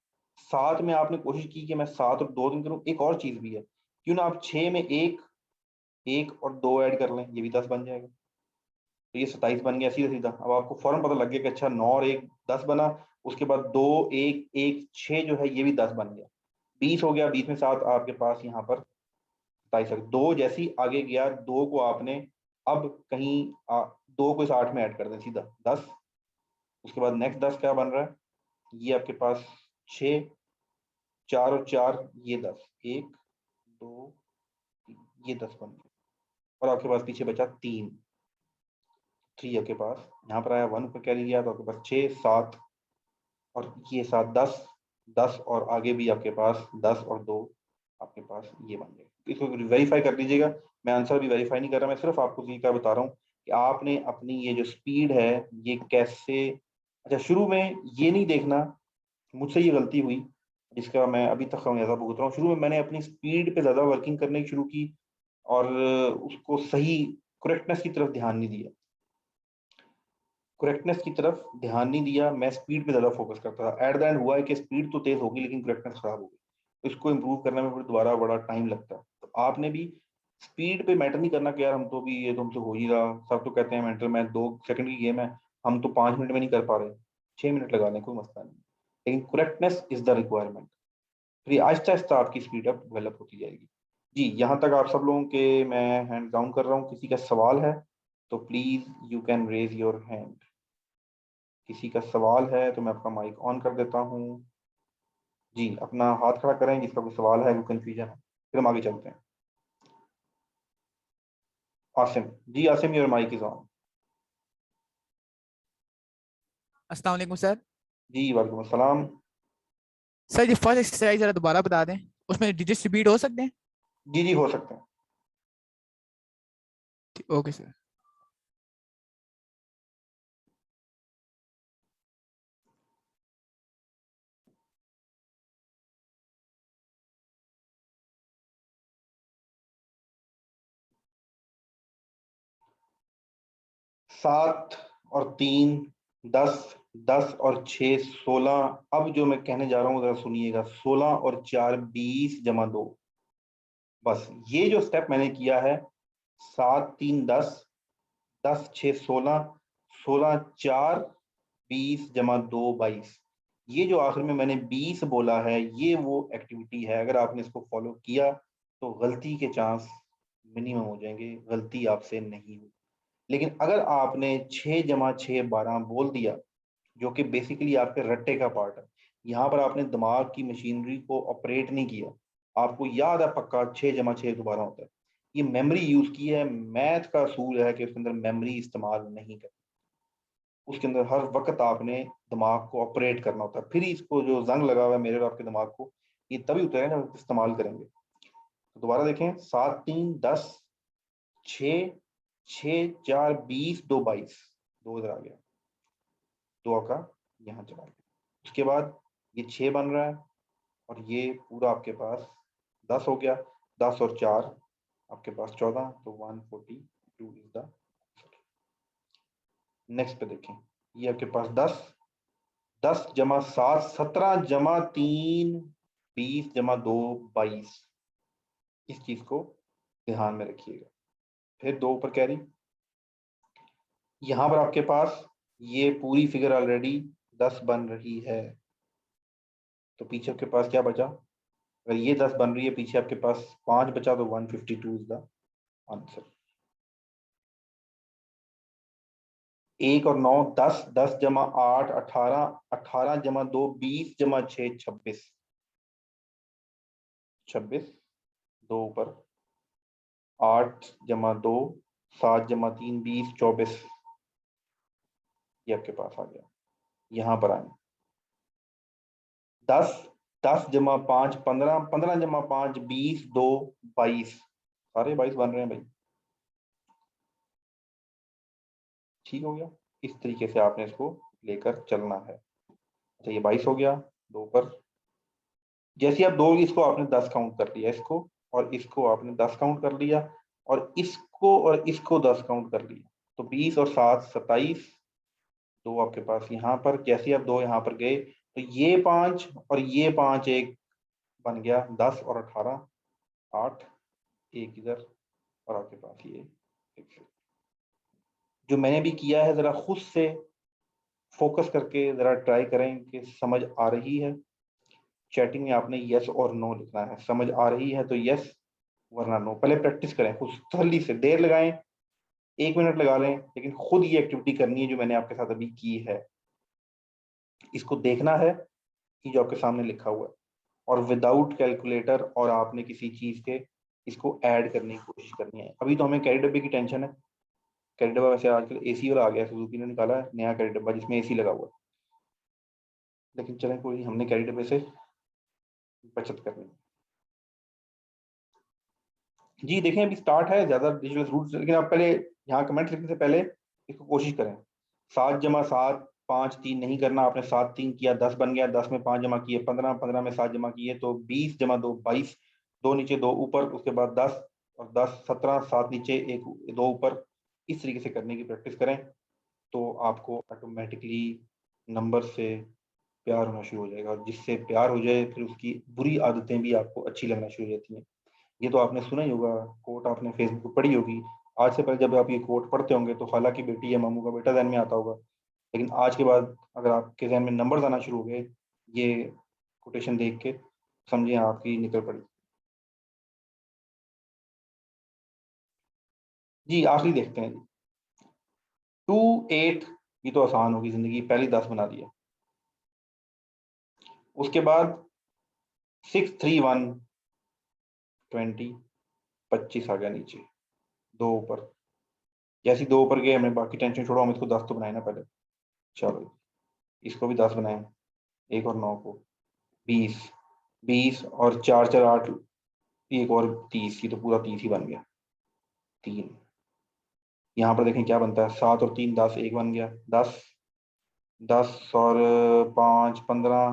7 में आपने कोशिश की कि मैं 7 और 2 दिन करूं। एक और चीज भी है, क्यों ना आप 6 में 1 1 और 2 ऐड कर लें, ये भी 10 बन जाएगा, तो ये 27 बन गया सीधा सीधा। अब आपको फौरन पता लग गया कि अच्छा 9 और 1 10 बना, उसके बाद 2 1 1 6 जो है ये भी 10 बन गया, 20 हो गया। 20 में 7 आपके पास यहाँ पर 27। 2 जैसे ही आगे गया, 2 को आपने अब कहीं 2 को इस 8 में ऐड कर दें सीधा 10। उसके बाद नेक्स्ट 10 क्या बन रहा है, ये आपके पास 6, 4 और 4 ये 10, 1 2 ये 10 बन गया, और आपके पास पीछे बचा 3 3 आपके पास यहाँ पर आया, 1 ऊपर कैरी गया, तो आपके पास 6 7 और ये 7 10 10 और आगे भी आपके पास 10 और 2 आपके पास ये बन गए। इसको वेरीफाई कर लीजिएगा, मैं आंसर भी वेरीफाई नहीं कर रहा, मैं सिर्फ आपको ये क्या बता रहा हूँ कि आपने अपनी ये जो स्पीड है ये कैसे, अच्छा शुरू में ये नहीं देखना, मुझसे ये गलती हुई जिसका मैं अभी तक खमियाजा भुगत रहा हूँ। शुरू में मैंने अपनी स्पीड पे ज्यादा वर्किंग करने की शुरू की और उसको सही करेक्टनेस की तरफ ध्यान नहीं दिया, करेक्टनेस की तरफ ध्यान नहीं दिया, मैं स्पीड पे ज्यादा फोकस करता था। एट द एंड हुआ है कि स्पीड तो तेज होगी लेकिन करेक्टनेस खराब होगी, तो इसको इम्प्रूव करने में फिर दोबारा बड़ा टाइम लगता है। तो आपने भी स्पीड पे मैटर नहीं करना कि यार हम तो भी ये तुमसे हो ही रहा, सब तो कहते हैं मेंटल मैथ 2 सेकंड की गेम है, हम तो 5 मिनट में नहीं कर पा रहे, 6 मिनट लगा लें कोई मसला नहीं, लेकिन करेक्टनेस इज द रिक्वायरमेंट। फिर आहिस्ता आहिस्ता आपकी स्पीड अप डेवलप होती जाएगी। जी यहाँ तक आप सब लोगों के मैं हैंड डाउन कर रहा हूँ, किसी का सवाल है तो please you can raise your hand. किसी का सवाल है तो मैं आपका माइक ऑन कर देता हूँ। जी अपना हाथ खड़ा करें जिसका कोई सवाल है, कोई कंफ्यूजन है, फिर हम आगे चलते हैं। आसिम, जी Asim your mic is on. अस्सलाम वालेकुम सर। जी वालेकुम अस्सलाम। सर ये फर्स्ट एक्सरसाइज जरा दोबारा बता दें, उसमें डिजिट्स रिपीट हो सकते हैं? जी जी हो सकते हैं। Okay sir. 7 और 3 10, 10 और 6 16। अब जो मैं कहने जा रहा हूँ जरा सुनिएगा, 16 और 4 20 जमा 2, बस ये जो स्टेप मैंने किया है, 7 3 10 10 6 16 16 4 20 जमा 2 22, ये जो आखिर में मैंने 20 बोला है ये वो एक्टिविटी है, अगर आपने इसको फॉलो किया तो गलती के चांस मिनिमम हो जाएंगे, गलती आपसे नहीं हुई। लेकिन अगर आपने 6 जमा 6 12 बोल दिया, जो कि बेसिकली आपके रट्टे का पार्ट है, यहाँ पर आपने दिमाग की मशीनरी को ऑपरेट नहीं किया, आपको याद है पक्का 6 जमा 6 दोबारा होता है, ये मेमोरी यूज की है, मैथ का असूल है कि उसके अंदर मेमोरी इस्तेमाल नहीं करती, उसके अंदर हर वक्त आपने दिमाग को ऑपरेट करना होता है, फिर इसको जो जंग लगा हुआ है मेरे और आपके दिमाग को, ये तभी उतरेगा जब इस्तेमाल करेंगे। तो दोबारा देखें, 7 3 10 6 6 4 20 2 22, 2 इधर आ गया, 2 का यहाँ चला गया, उसके बाद ये 6 बन रहा है और ये पूरा आपके पास 10 हो गया, 10 और 4 आपके पास 14, तो 142 इज द। नेक्स्ट पे देखें, ये आपके पास 10 10 जमा 7 17 जमा 3 20 जमा 2 22, इस चीज को ध्यान में रखिएगा। फिर 2 ऊपर कैरी। यहाँ पर आपके पास ये पूरी फिगर ऑलरेडी 10 बन रही है, तो पीछे आपके पास क्या बचा? अगर ये 10 बन रही है, पीछे आपके पास 5 बचा, तो 152 इज द आंसर। 1 और 9 10, 10 जमा 8 18, 18 जमा 2 20 जमा 6 26, 26, 2 ऊपर 8 जमा 2 7 जमा 3 20 24, ये आपके पास आ गया। यहाँ पर आए 10, 10 जमा 5 15, 15 जमा 5 20 2 22, सारे 22 बन रहे हैं भाई। ठीक हो गया। इस तरीके से आपने इसको लेकर चलना है। अच्छा, ये 22 हो गया 2 पर। जैसे आप दो, इसको आपने 10 काउंट कर लिया, इसको और इसको आपने 10 काउंट कर लिया, और इसको 10 काउंट कर लिया, तो 20 और 7 27, 2 आपके पास यहाँ पर। जैसे आप 2 यहाँ पर गए, तो ये 5 और ये 5 एक बन गया 10 और 18 8, एक इधर, और आपके पास ये 1। जो मैंने भी किया है, जरा खुद से फोकस करके जरा ट्राई करें कि समझ आ रही है। चैटिंग में आपने यस और नो लिखना है। समझ आ रही है तो यस, वरना नो। पहले प्रैक्टिस करें खुद तसल्ली से, देर लगाएं, 1 मिनट लगा लें, लेकिन खुद ये एक्टिविटी करनी है जो मैंने आपके साथ अभी की है। इसको देखना है कि जो आपके सामने लिखा हुआ है, और विदाउट कैलकुलेटर और आपने किसी चीज के इसको ऐड करने की कोशिश करनी है। अभी तो हमें कैरी डब्बे की टेंशन है। कैरी डब्बा वैसे आजकल एसी वाला आ गया, सुजुकी ने निकाला है नया कैरी डब्बा जिसमें एसी लगा हुआ है, लेकिन चलें कोई, हमने कैरी डब्बे से बचत करनी है। जी देखें, अभी स्टार्ट है, ज्यादा डिजिटल रूट्स, लेकिन आप पहले यहाँ कमेंट लिखने से पहले इसको कोशिश करें। 7 जमा 7 5 3 नहीं करना, आपने 7 3 किया 10 बन गया, 10 में 5 जमा किए 15, 15 में 7 जमा किए तो 20 जमा 2 22, 2 नीचे 2 ऊपर, उसके बाद 10 और 10 17, 7 नीचे 1 2 ऊपर। इस तरीके से करने की प्रैक्टिस करें, तो आपको ऑटोमेटिकली नंबर से प्यार होना शुरू हो जाएगा, और जिससे प्यार हो जाए फिर उसकी बुरी आदतें भी आपको अच्छी लगना शुरू हो जाती हैं। ये तो आपने सुना ही होगा, कोट आपने फेसबुक पर पढ़ी होगी। आज से पहले जब आप ये कोट पढ़ते होंगे तो खाला की बेटी या मामू का बेटा ध्यान में आता होगा, लेकिन आज के बाद अगर आपके ध्यान में नंबर आना शुरू हो गए ये कोटेशन देख के, समझे आपकी निकल पड़ी। जी आखिरी देखते हैं जी। 2 8, ये तो आसान होगी जिंदगी, पहली 10 बना दिया। उसके बाद 6 3 1 20, 25 आ गया नीचे, 2 ऊपर। जैसे 2 ऊपर गए, हमने बाकी टेंशन छोड़ो, हम इसको 10 तो बनाए ना पहले। चलो इसको भी 10 बनाए, 1 और 9 को 20, 20 और 4 4 8, एक और 30, ये तो पूरा 30 ही बन गया। 3 यहाँ पर देखें क्या बनता है, 7 और 3 10, एक बन गया 10, 10 और 5 15,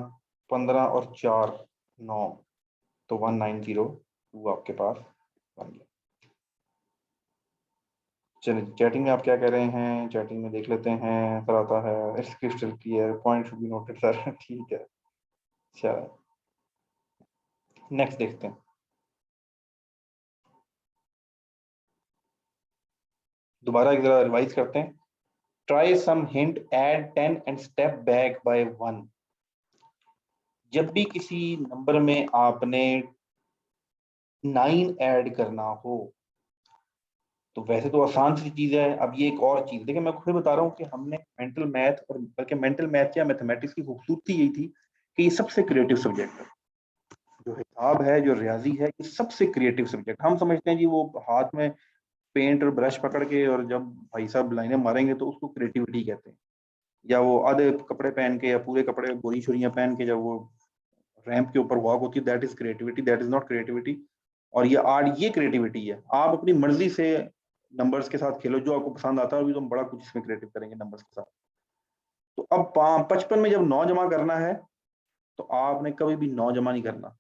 15 और 4 9, तो 1902 आपके पास बन गया। चलिए चैटिंग में आप क्या कह रहे हैं, चैटिंग में देख लेते हैं। सर आता है it's crystal clear, point should be noted sir. ठीक है, चलो नेक्स्ट देखते हैं। दोबारा एक जरा रिवाइज करते हैं। Try some hint, add 10 and step back by 1। जब भी किसी नंबर में आपने 9 ऐड करना हो, तो वैसे तो आसान सी चीज है। अब ये एक और चीज देखिए, मैं खुद बता रहा हूँ कि हमने मेंटल मैथ, और बल्कि मेंटल मैथ या मैथमेटिक्स की खूबसूरती यही थी कि ये सबसे क्रिएटिव सब्जेक्ट है। जो हिसाब है, जो रियाजी है, ये सबसे क्रिएटिव सब्जेक्ट। हम समझते हैं जी वो हाथ में पेंट और ब्रश पकड़ के और जब भाई साहब लाइनें मारेंगे तो उसको क्रिएटिविटी कहते हैं, या वो आधे कपड़े पहन के या पूरे कपड़े गोरी छोरियां पहन के जब वो रैंप के ऊपर वॉक होती है, that is creativity, that is not creativity. और ये आर्ट, ये क्रिएटिविटी है। आप अपनी मर्जी से नंबर्स के साथ खेलो, जो आपको पसंद आता है, अभी तो हम बड़ा कुछ इसमें क्रिएटिव करेंगे नंबर्स के साथ। तो अब 55 में जब 9 जमा करना है, तो आपने कभी भी 9 जमा नहीं करना,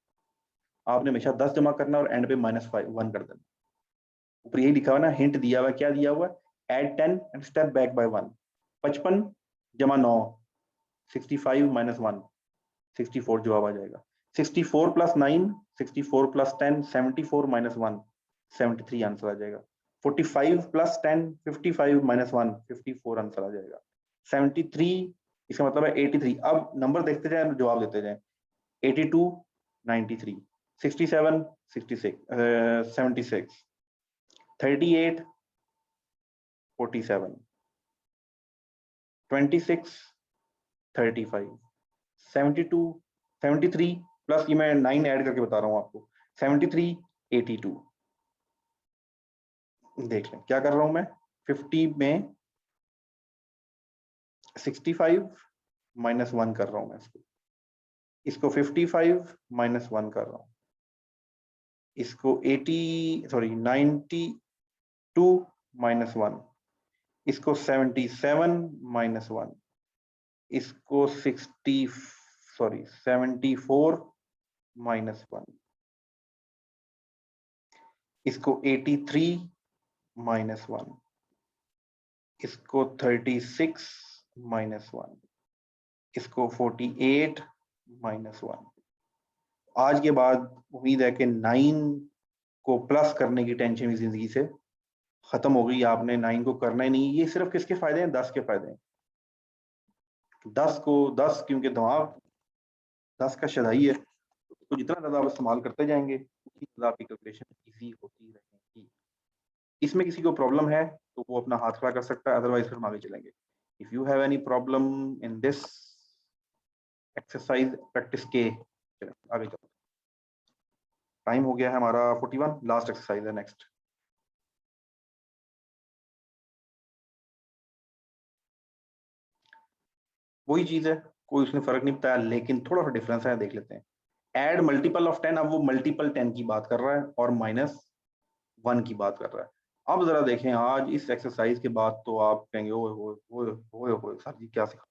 आपने हमेशा 10 जमा करना और एंड पे -1 कर देना। ऊपर यही लिखा हुआ ना, हिंट दिया हुआ, क्या दिया हुआ, add 10 and step back by 1। 55 जमा 9, 65 -1, 64 जवाब आ जाएगा। 64 + 9, 64 + 10, 74 - 1, 73 आंसर आ जाएगा। 45 प्लस 10 55 माइनस 1 54 आंसर आ जाएगा। 73 इसका मतलब है 83। अब नंबर देखते जाए, जवाब देते जाए। 82 93 67 66 76 38 47 26 35 72 73 प्लस ये मैं 9 ऐड करके बता रहा हूं आपको। 73 82 देख लें क्या कर रहा हूं मैं। 50 में 65 माइनस 1 कर रहा हूं मैं इसको 55 माइनस 1 कर रहा हूं इसको 92 माइनस 1 इसको 77 माइनस 1 इसको 74 माइनस 1 इसको 83 माइनस 1 इसको 36 माइनस 1 इसको 48 माइनस 1। आज के बाद उम्मीद है कि 9 को प्लस करने की टेंशन भी जिंदगी से खत्म हो गई। आपने 9 को करना ही नहीं। ये सिर्फ किसके फायदे हैं? 10 के फायदे हैं। 10 को 10 क्योंकि दिमाग 10 का शदाई है, तो जितना ज्यादा आप इस्तेमाल करते जाएंगे उतनी ज्यादा आपकी कैलकुलेशन इजी होती रहेगी। इसमें किसी को प्रॉब्लम है तो वो अपना हाथ खड़ा कर सकता है, अदरवाइज फिर हम आगे चलेंगे। If you have any problem in this exercise practice के आगे चलते। टाइम हो गया है हमारा 41। लास्ट एक्सरसाइज है नेक्स्ट। वही चीज है, कोई उसने फर्क नहीं बताया, लेकिन थोड़ा सा डिफरेंस है, देख लेते हैं। एड मल्टीपल ऑफ 10, अब वो मल्टीपल 10 की बात कर रहा है और माइनस 1 की बात कर रहा है। अब जरा देखें, आज इस एक्सरसाइज के बाद तो आप कहेंगे ओए सर जी क्या सिखा।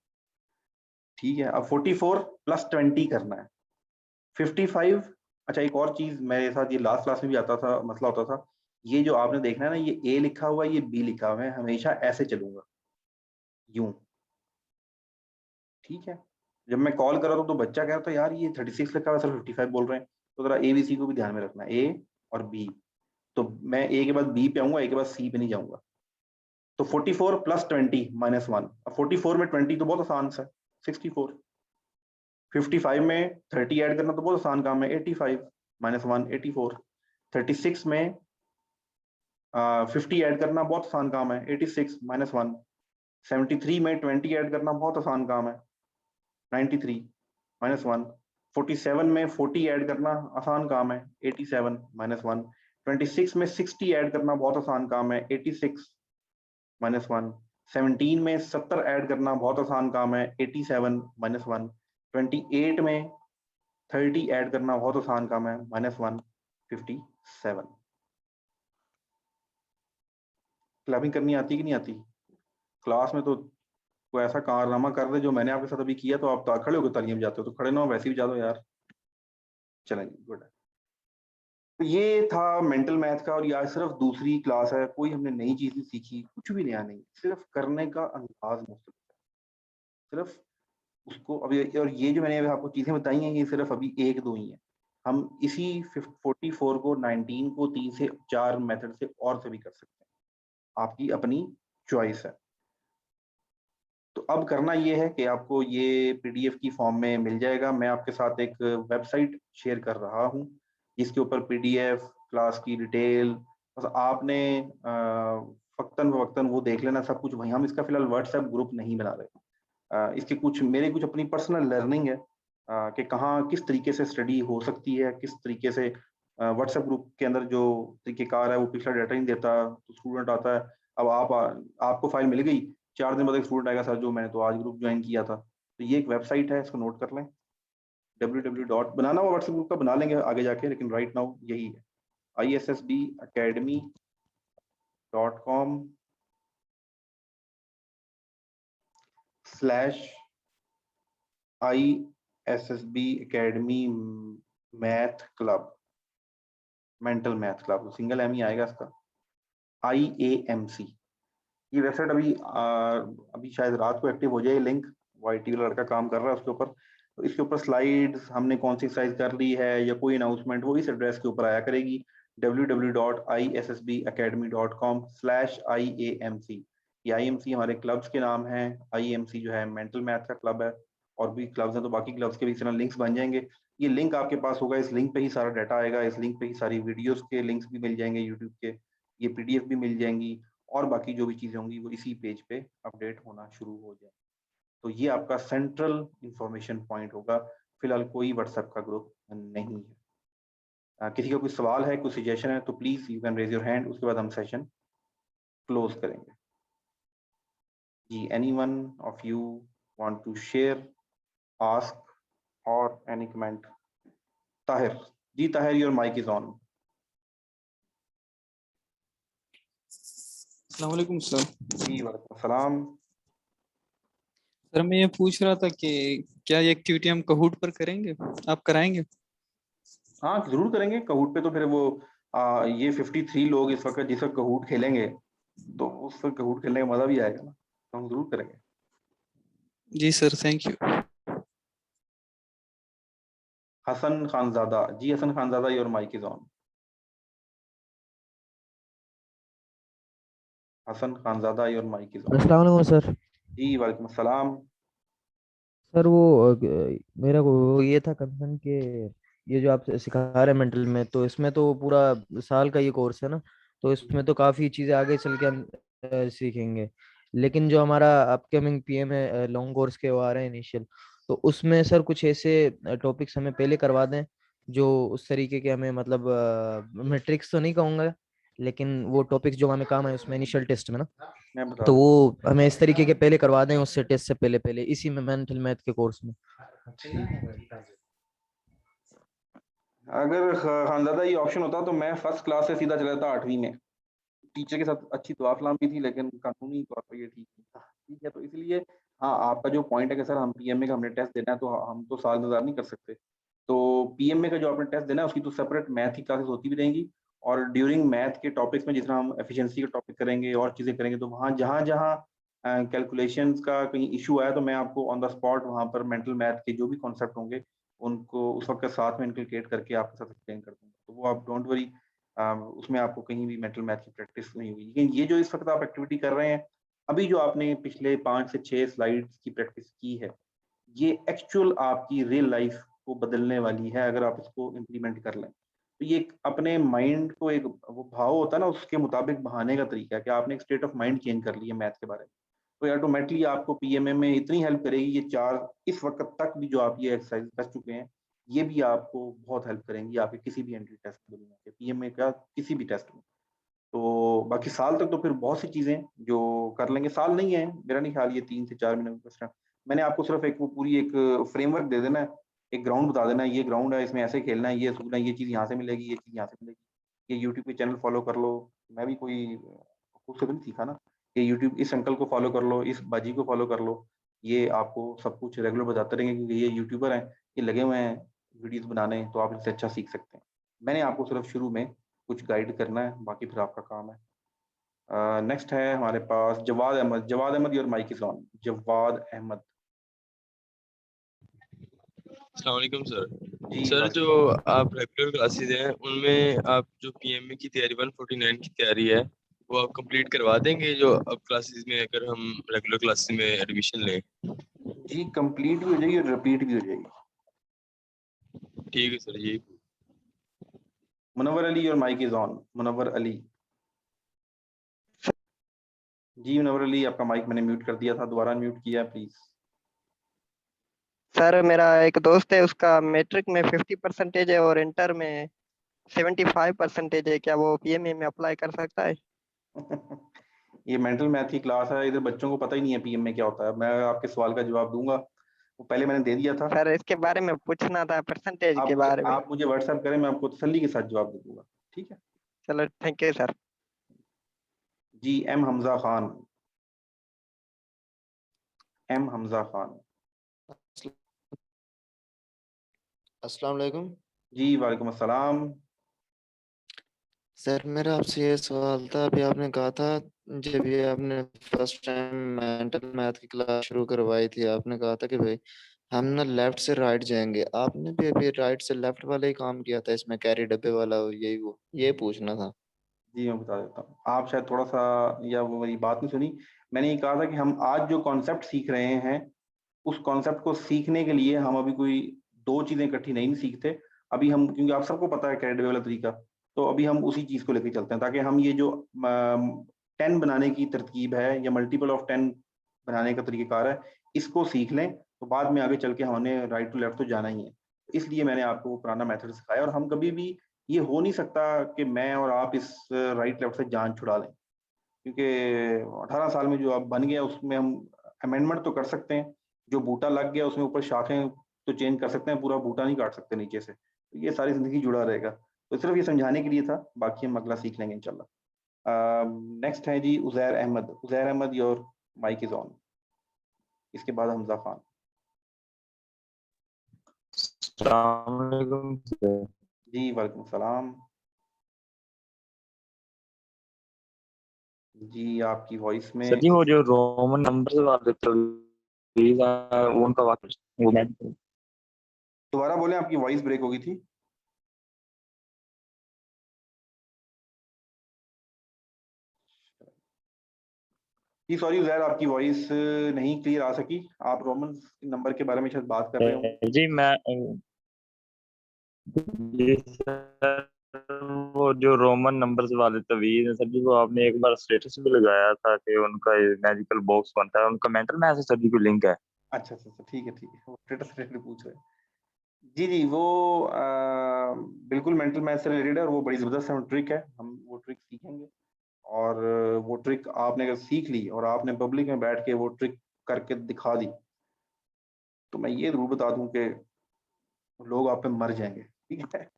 ठीक है, अब 44 प्लस 20 करना है। 55। अच्छा, एक और चीज मेरे साथ ये लास्ट क्लास में भी आता था, मसला होता था। ये जो आपने देखना है ना, ये ए लिखा हुआ है, ये बी लिखा हुआ है, हमेशा ऐसे चलूंगा, यूं। ठीक है, जब मैं कॉल कर रहा था तो बच्चा कह रहा था यार ये 36 लिखा हुआ है सर, 55 बोल रहे हैं। तो जरा ए बी सी को भी ध्यान में रखना, ए और बी। तो मैं ए के बाद बी पे आऊंगा, ए के बाद सी पे नहीं जाऊंगा। तो 44 प्लस 20 माइनस 1। अब 44 में 20 तो बहुत आसान सा है, 64। 55 में 30 ऐड करना तो बहुत आसान काम है, 85 माइनस 1 84। 36 में 50 ऐड करना बहुत आसान काम है, 86 माइनस 1। 73 में 20 ऐड करना बहुत आसान काम है, 93 माइनस 1। 47 में 40 ऐड करना आसान काम है, 87 माइनस 1। 26 में 60 ऐड करना बहुत आसान काम है, 86 माइनस 1। 17 में 70 ऐड करना बहुत आसान काम है, 87 माइनस 1। 28 में 30 ऐड करना बहुत आसान काम है, माइनस 1 57। क्लैपिंग करनी आती कि नहीं आती? क्लास में तो कोई ऐसा कारनामा कर दे जो मैंने आपके साथ अभी किया तो आप खड़े होकर तालियां बजाते हो, तो खड़े ना हो वैसे ही बजा दो यार। चलें, गुड। तो ये था मेंटल मैथ का, और ये सिर्फ दूसरी क्लास है, कोई हमने नई चीज नहीं सीखी, कुछ भी नया नहीं, सिर्फ करने का अंदाज मुख्तलिफ है। सिर्फ उसको अभी, और ये जो मैंने अभी आपको चीजें बताई हैं ये सिर्फ अभी एक दो ही हैं। हम इसी 44 को 19 को 3 से 4 मेथड से और से भी कर सकते हैं, आपकी अपनी चॉइस है। तो अब करना ये है कि आपको ये पीडीएफ की फॉर्म में मिल जाएगा। मैं आपके साथ एक वेबसाइट शेयर कर रहा हूँ जिसके ऊपर पीडीएफ क्लास की डिटेल, बस आपने वक्तन वक्तन वो देख लेना सब कुछ वहीं। हम इसका फिलहाल व्हाट्सएप ग्रुप नहीं बना रहे। इसके कुछ मेरे कुछ अपनी पर्सनल लर्निंग है कि कहाँ किस तरीके से स्टडी हो सकती है, किस तरीके से व्हाट्सएप ग्रुप के अंदर जो तरीकेकार है वो पिछला डाटा नहीं देता, तो स्टूडेंट आता है। अब आपको फाइल मिल गई, 4 दिन बाद एक स्टूडेंट आएगा, सर जो मैंने तो आज ग्रुप ज्वाइन किया था। तो ये एक वेबसाइट है, इसको नोट कर लें। www. बनाना हुआ व्हाट्सएप ग्रुप का बना लेंगे आगे जाके, लेकिन राइट नाउ यही है, issbacademy.com/ISSB Academy math club, mental math club, single M ही आएगा इसका, IAMC। ये वेबसाइट अभी शायद रात को एक्टिव हो जाए। लिंक वाईटी वाला लड़का काम कर रहा है उसके ऊपर। तो इसके ऊपर स्लाइड्स हमने कौन सी एक्सरसाइज कर ली है या कोई अनाउंसमेंट वो इस एड्रेस के ऊपर आया करेगी। www.issbacademy.com/IAMC। ये IMC हमारे क्लब्स के नाम हैं। IMC जो है मेंटल मैथ का क्लब है, और भी क्लब्स हैं तो बाकी क्लब्स के भी इस तरह लिंक्स बन जाएंगे। ये लिंक आपके पास होगा, इस लिंक पे ही सारा डाटा आएगा, इस लिंक पे ही सारी वीडियोस के लिंक्स भी मिल जाएंगे यूट्यूब के, ये PDF भी मिल जाएंगी, और बाकी जो भी चीज़ें होंगी वो इसी पेज पे अपडेट होना शुरू हो जाए। तो ये आपका सेंट्रल इंफॉर्मेशन पॉइंट होगा। फिलहाल कोई व्हाट्सएप का ग्रुप नहीं है। किसी का कोई सवाल है, कोई सजेशन है तो please you can raise your hand, उसके बाद हम सेशन क्लोज करेंगे। जी, anyone of you want to share, ask or any comment? Tahir ji, Tahir your mic is on. अस्सलाम वालेकुम सर। जी वालेकुम सलाम। सर मैं ये पूछ रहा था कि क्या ये एक्टिविटी हम कहूट पर करेंगे, आप कराएंगे? हाँ जरूर करेंगे कहूट पे। तो फिर वो ये 53 लोग इस वक्त जिस वक्त कहूट खेलेंगे तो उस वक्त कहूट खेलने का मजा भी आएगा ना, तो हम जरूर करेंगे। जी sir, thank you. Hasan Khanzada ji, Hasan Khanzada your mic is on. Hasan Khanzada your mic is on. अस्सलाम वालेकुम सर। जी वालेकुम अस्सलाम। सर वो मेरा को ये था कंसर्न कि ये जो आप सिखा रहे हैं मेंटल में, तो इसमें तो पूरा साल का ये कोर्स है ना, तो इसमें तो काफ़ी चीज़ें आगे चल के हम सीखेंगे। लेकिन जो हमारा अपकमिंग PM है लॉन्ग कोर्स के, वो आ रहे हैं इनिशियल, तो उसमें सर कुछ ऐसे टॉपिक्स हमें पहले करवा दें जो उस तरीके के हमें, मतलब मैट्रिक्स तो नहीं कहूँगा, लेकिन वो टॉपिक्स जो हमें काम है उसमें इनिशियल टेस्ट में ना, मैं बता तो दूं, वो हमें इस तरीके के पहले करवा दें, उससे टेस्ट से पहले पहले इसी में मेंटल मैथ के कोर्स में। अगर खानजादा ये ऑप्शन होता तो मैं फर्स्ट क्लास से सीधा चला जाता 8वीं में। टीचर के साथ अच्छी दुआ सलाम भी थी, लेकिन कानूनी तौर पर ये ठीक नहीं था। ठीक है, तो इसलिए हाँ, आपका जो पॉइंट है कि सर हम PMA का हमने टेस्ट देना है तो हम तो साल इंतजार नहीं कर सकते। तो PMA का जो आपने टेस्ट देना है उसकी तो सेपरेट मैथ की क्लासेस होती भी रहेंगी, और ड्यूरिंग मैथ के टॉपिक्स में जिस तरह हम एफिशिएंसी के टॉपिक करेंगे और चीज़ें करेंगे, तो वहाँ जहाँ जहाँ कैलकुलेशंस का कहीं इशू आया तो मैं आपको ऑन द स्पॉट वहाँ पर मेंटल मैथ के जो भी कॉन्सेप्ट होंगे उनको उस वक्त साथ में इनकलकेट करके आपके साथ एक्सप्लेन कर दूंगा। तो वो आप डोंट वरी, उसमें आपको कहीं भी मेंटल मैथ की प्रैक्टिस नहीं होगी। लेकिन ये जो इस वक्त आप एक्टिविटी कर रहे हैं, अभी जो आपने पिछले 5 से 6 स्लाइड्स की प्रैक्टिस की है, ये एक्चुअल आपकी रियल लाइफ को बदलने वाली है अगर आप इसको इम्प्लीमेंट कर लें। तो ये एक अपने माइंड को, एक वो भाव होता है ना, उसके मुताबिक बहाने का तरीका है कि आपने एक स्टेट ऑफ माइंड चेंज कर ली है मैथ के बारे में। तो ऑटोमेटिकली आपको PMA में इतनी हेल्प करेगी, ये 4 इस वक्त तक भी जो आप ये एक्सरसाइज कर चुके हैं, ये भी आपको बहुत हेल्प करेंगी आपके किसी भी एंट्री टेस्ट में दुनिया के, PMA का किसी भी टेस्ट में। तो बाकी साल तक तो फिर बहुत सी चीजें जो कर लेंगे, साल नहीं है मेरा नहीं ख्याल, ये 3 से 4 महीने का। मैंने आपको सिर्फ एक वो पूरी एक फ्रेमवर्क दे देना है, एक ग्राउंड बता देना है, ये ग्राउंड है, इसमें ऐसे खेलना है, ये असूल है, ये चीज़ यहाँ से मिलेगी, ये चीज़ यहाँ से मिलेगी। ये यूट्यूब पे चैनल फॉलो कर लो। मैं भी कोई खुद से तो नहीं सीखा ना, ये यूट्यूब इस अंकल को फॉलो कर लो, इस बाजी को फॉलो कर लो, ये आपको सब कुछ रेगुलर बताते रहेंगे क्योंकि ये यूट्यूबर हैं, ये लगे हुए हैं वीडियोस बनाने, तो आप इनसे अच्छा सीख सकते हैं। मैंने आपको सिर्फ शुरू में कुछ गाइड करना है, बाकी फिर आपका काम है। नेक्स्ट है हमारे पास Jawad Ahmed. Jawad Ahmed your mic is on. Jawad Ahmed अस्सलाम वालेकुम सर। जी। सर वालेकुम जो सलाम। आप रेगुलर क्लासेस हैं उनमें आप जो PMA की तैयारी 149 की तैयारी है वो आप कंप्लीट करवा देंगे जो अब क्लासेस में अगर हम रेगुलर क्लासेस में एडमिशन लें? जी कंप्लीट भी हो जाएगी और रिपीट भी हो जाएगी। ठीक है सर। ये Munawwar Ali your mic is on. Munawwar Ali ji, Munawwar Ali आपका माइक मैंने म्यूट कर दिया था, दोबारा म्यूट किया प्लीज। सर मेरा एक दोस्त है, उसका मैट्रिक में 50% है और इंटर में 75% है। क्या वो PMA में अप्लाई कर सकता है? ये मेंटल मैथ की क्लास है, इधर बच्चों को पता ही नहीं है PMA क्या होता है। मैं आपके सवाल का जवाब दूंगा, वो पहले मैंने दे दिया था। सर इसके बारे में पूछना था, परसेंटेज आप के मुझे बारे में। आप मुझे व्हाट्सएप करें, मैं आपको तसल्ली के साथ जवाब दे दूंगा। ठीक है चलो थैंक यू सर। जी। M हमजा खान। M हमजा खान अस्सलाम वालेकुम। जी वालेकुम अस्सलाम। सर मेरा आपसे ये सवाल था, अभी आपने कहा था जब ये आपने फर्स्ट टाइम मेंटल मैथ की क्लास शुरू करवाई थी, आपने कहा था कि भाई हम ना लेफ्ट से राइट जाएंगे, आपने भी अभी राइट से लेफ्ट वाला ही काम किया था इसमें, कैरी डब्बे वाला, यही वो ये पूछना था। जी मैं बता देता हूँ, आप शायद थोड़ा सा या वो मेरी बात नहीं सुनी। मैंने ये कहा था कि हम आज जो कॉन्सेप्ट सीख रहे हैं उस कॉन्सेप्ट को सीखने के लिए हम अभी कोई दो चीजें इकट्ठी नहीं सीखते। अभी हम, क्योंकि आप सबको पता है कैरेडवे वाला तरीका, तो अभी हम उसी चीज को लेकर चलते हैं ताकि हम ये जो 10 बनाने की तरकीब है या मल्टीपल ऑफ 10 बनाने का तरीकेकार है इसको सीख लें, तो बाद में आगे चल के हमने राइट टू लेफ्ट तो जाना ही है। इसलिए मैंने आपको वो पुराना मेथड सिखाया, और हम कभी भी, ये हो नहीं सकता कि मैं और आप इस राइट लेफ्ट से जान छुड़ा लें, क्योंकि 18 साल में जो अब बन गया उसमें हम अमेंडमेंट तो कर सकते हैं, जो बूटा लग गया उसमें ऊपर शाखें तो चेंज कर सकते हैं, पूरा बूटा नहीं काट सकते नीचे से, तो ये सारी जिंदगी जुड़ा रहेगा। तो सिर्फ ये समझाने के लिए था, बाकी हम अगला सीख लेंगे इंशाल्लाह। नेक्स्ट है जी Uzair Ahmed. Uzair Ahmed, your mic is on. इसके बाद हमजा खान। अस्सलामुअलैकुम सर। जी वालेकुम सलाम। जी आपकी वॉइस में सर जी वो जो रोमन नंबर्स वाले प्लीज उनका वापस वो मैं दोबारा बोलें, आपकी वॉइस ब्रेक हो गई थी। जी सॉरी उजैर, आपकी वॉइस नहीं क्लियर आ सकी। आप रोमन नंबर के बारे में शायद बात कर रहे होंगे। जी मैं जी सर वो जो रोमन नंबर्स वाले तवीज हैं सर जी, वो आपने एक बार स्टेटस भी लगाया था कि उनका मैजिकल बॉक्स बनता है, उनका मेंटल मैथ से सर जी कोई लिंक है? अच्छा अच्छा अच्छा, ठीक है, वो स्टेटस रिलेटेड पूछ रहे हैं। जी जी, वो बिल्कुल मेंटल मैथ से रिलेटेड है, और वो बड़ी ज़बरदस्त ट्रिक है, हम वो ट्रिक सीखेंगे। और वो ट्रिक आपने अगर सीख ली और आपने पब्लिक में बैठ के वो ट्रिक करके दिखा दी, तो मैं ये ज़रूर बता दूं कि लोग आप पे मर जाएंगे, ठीक है।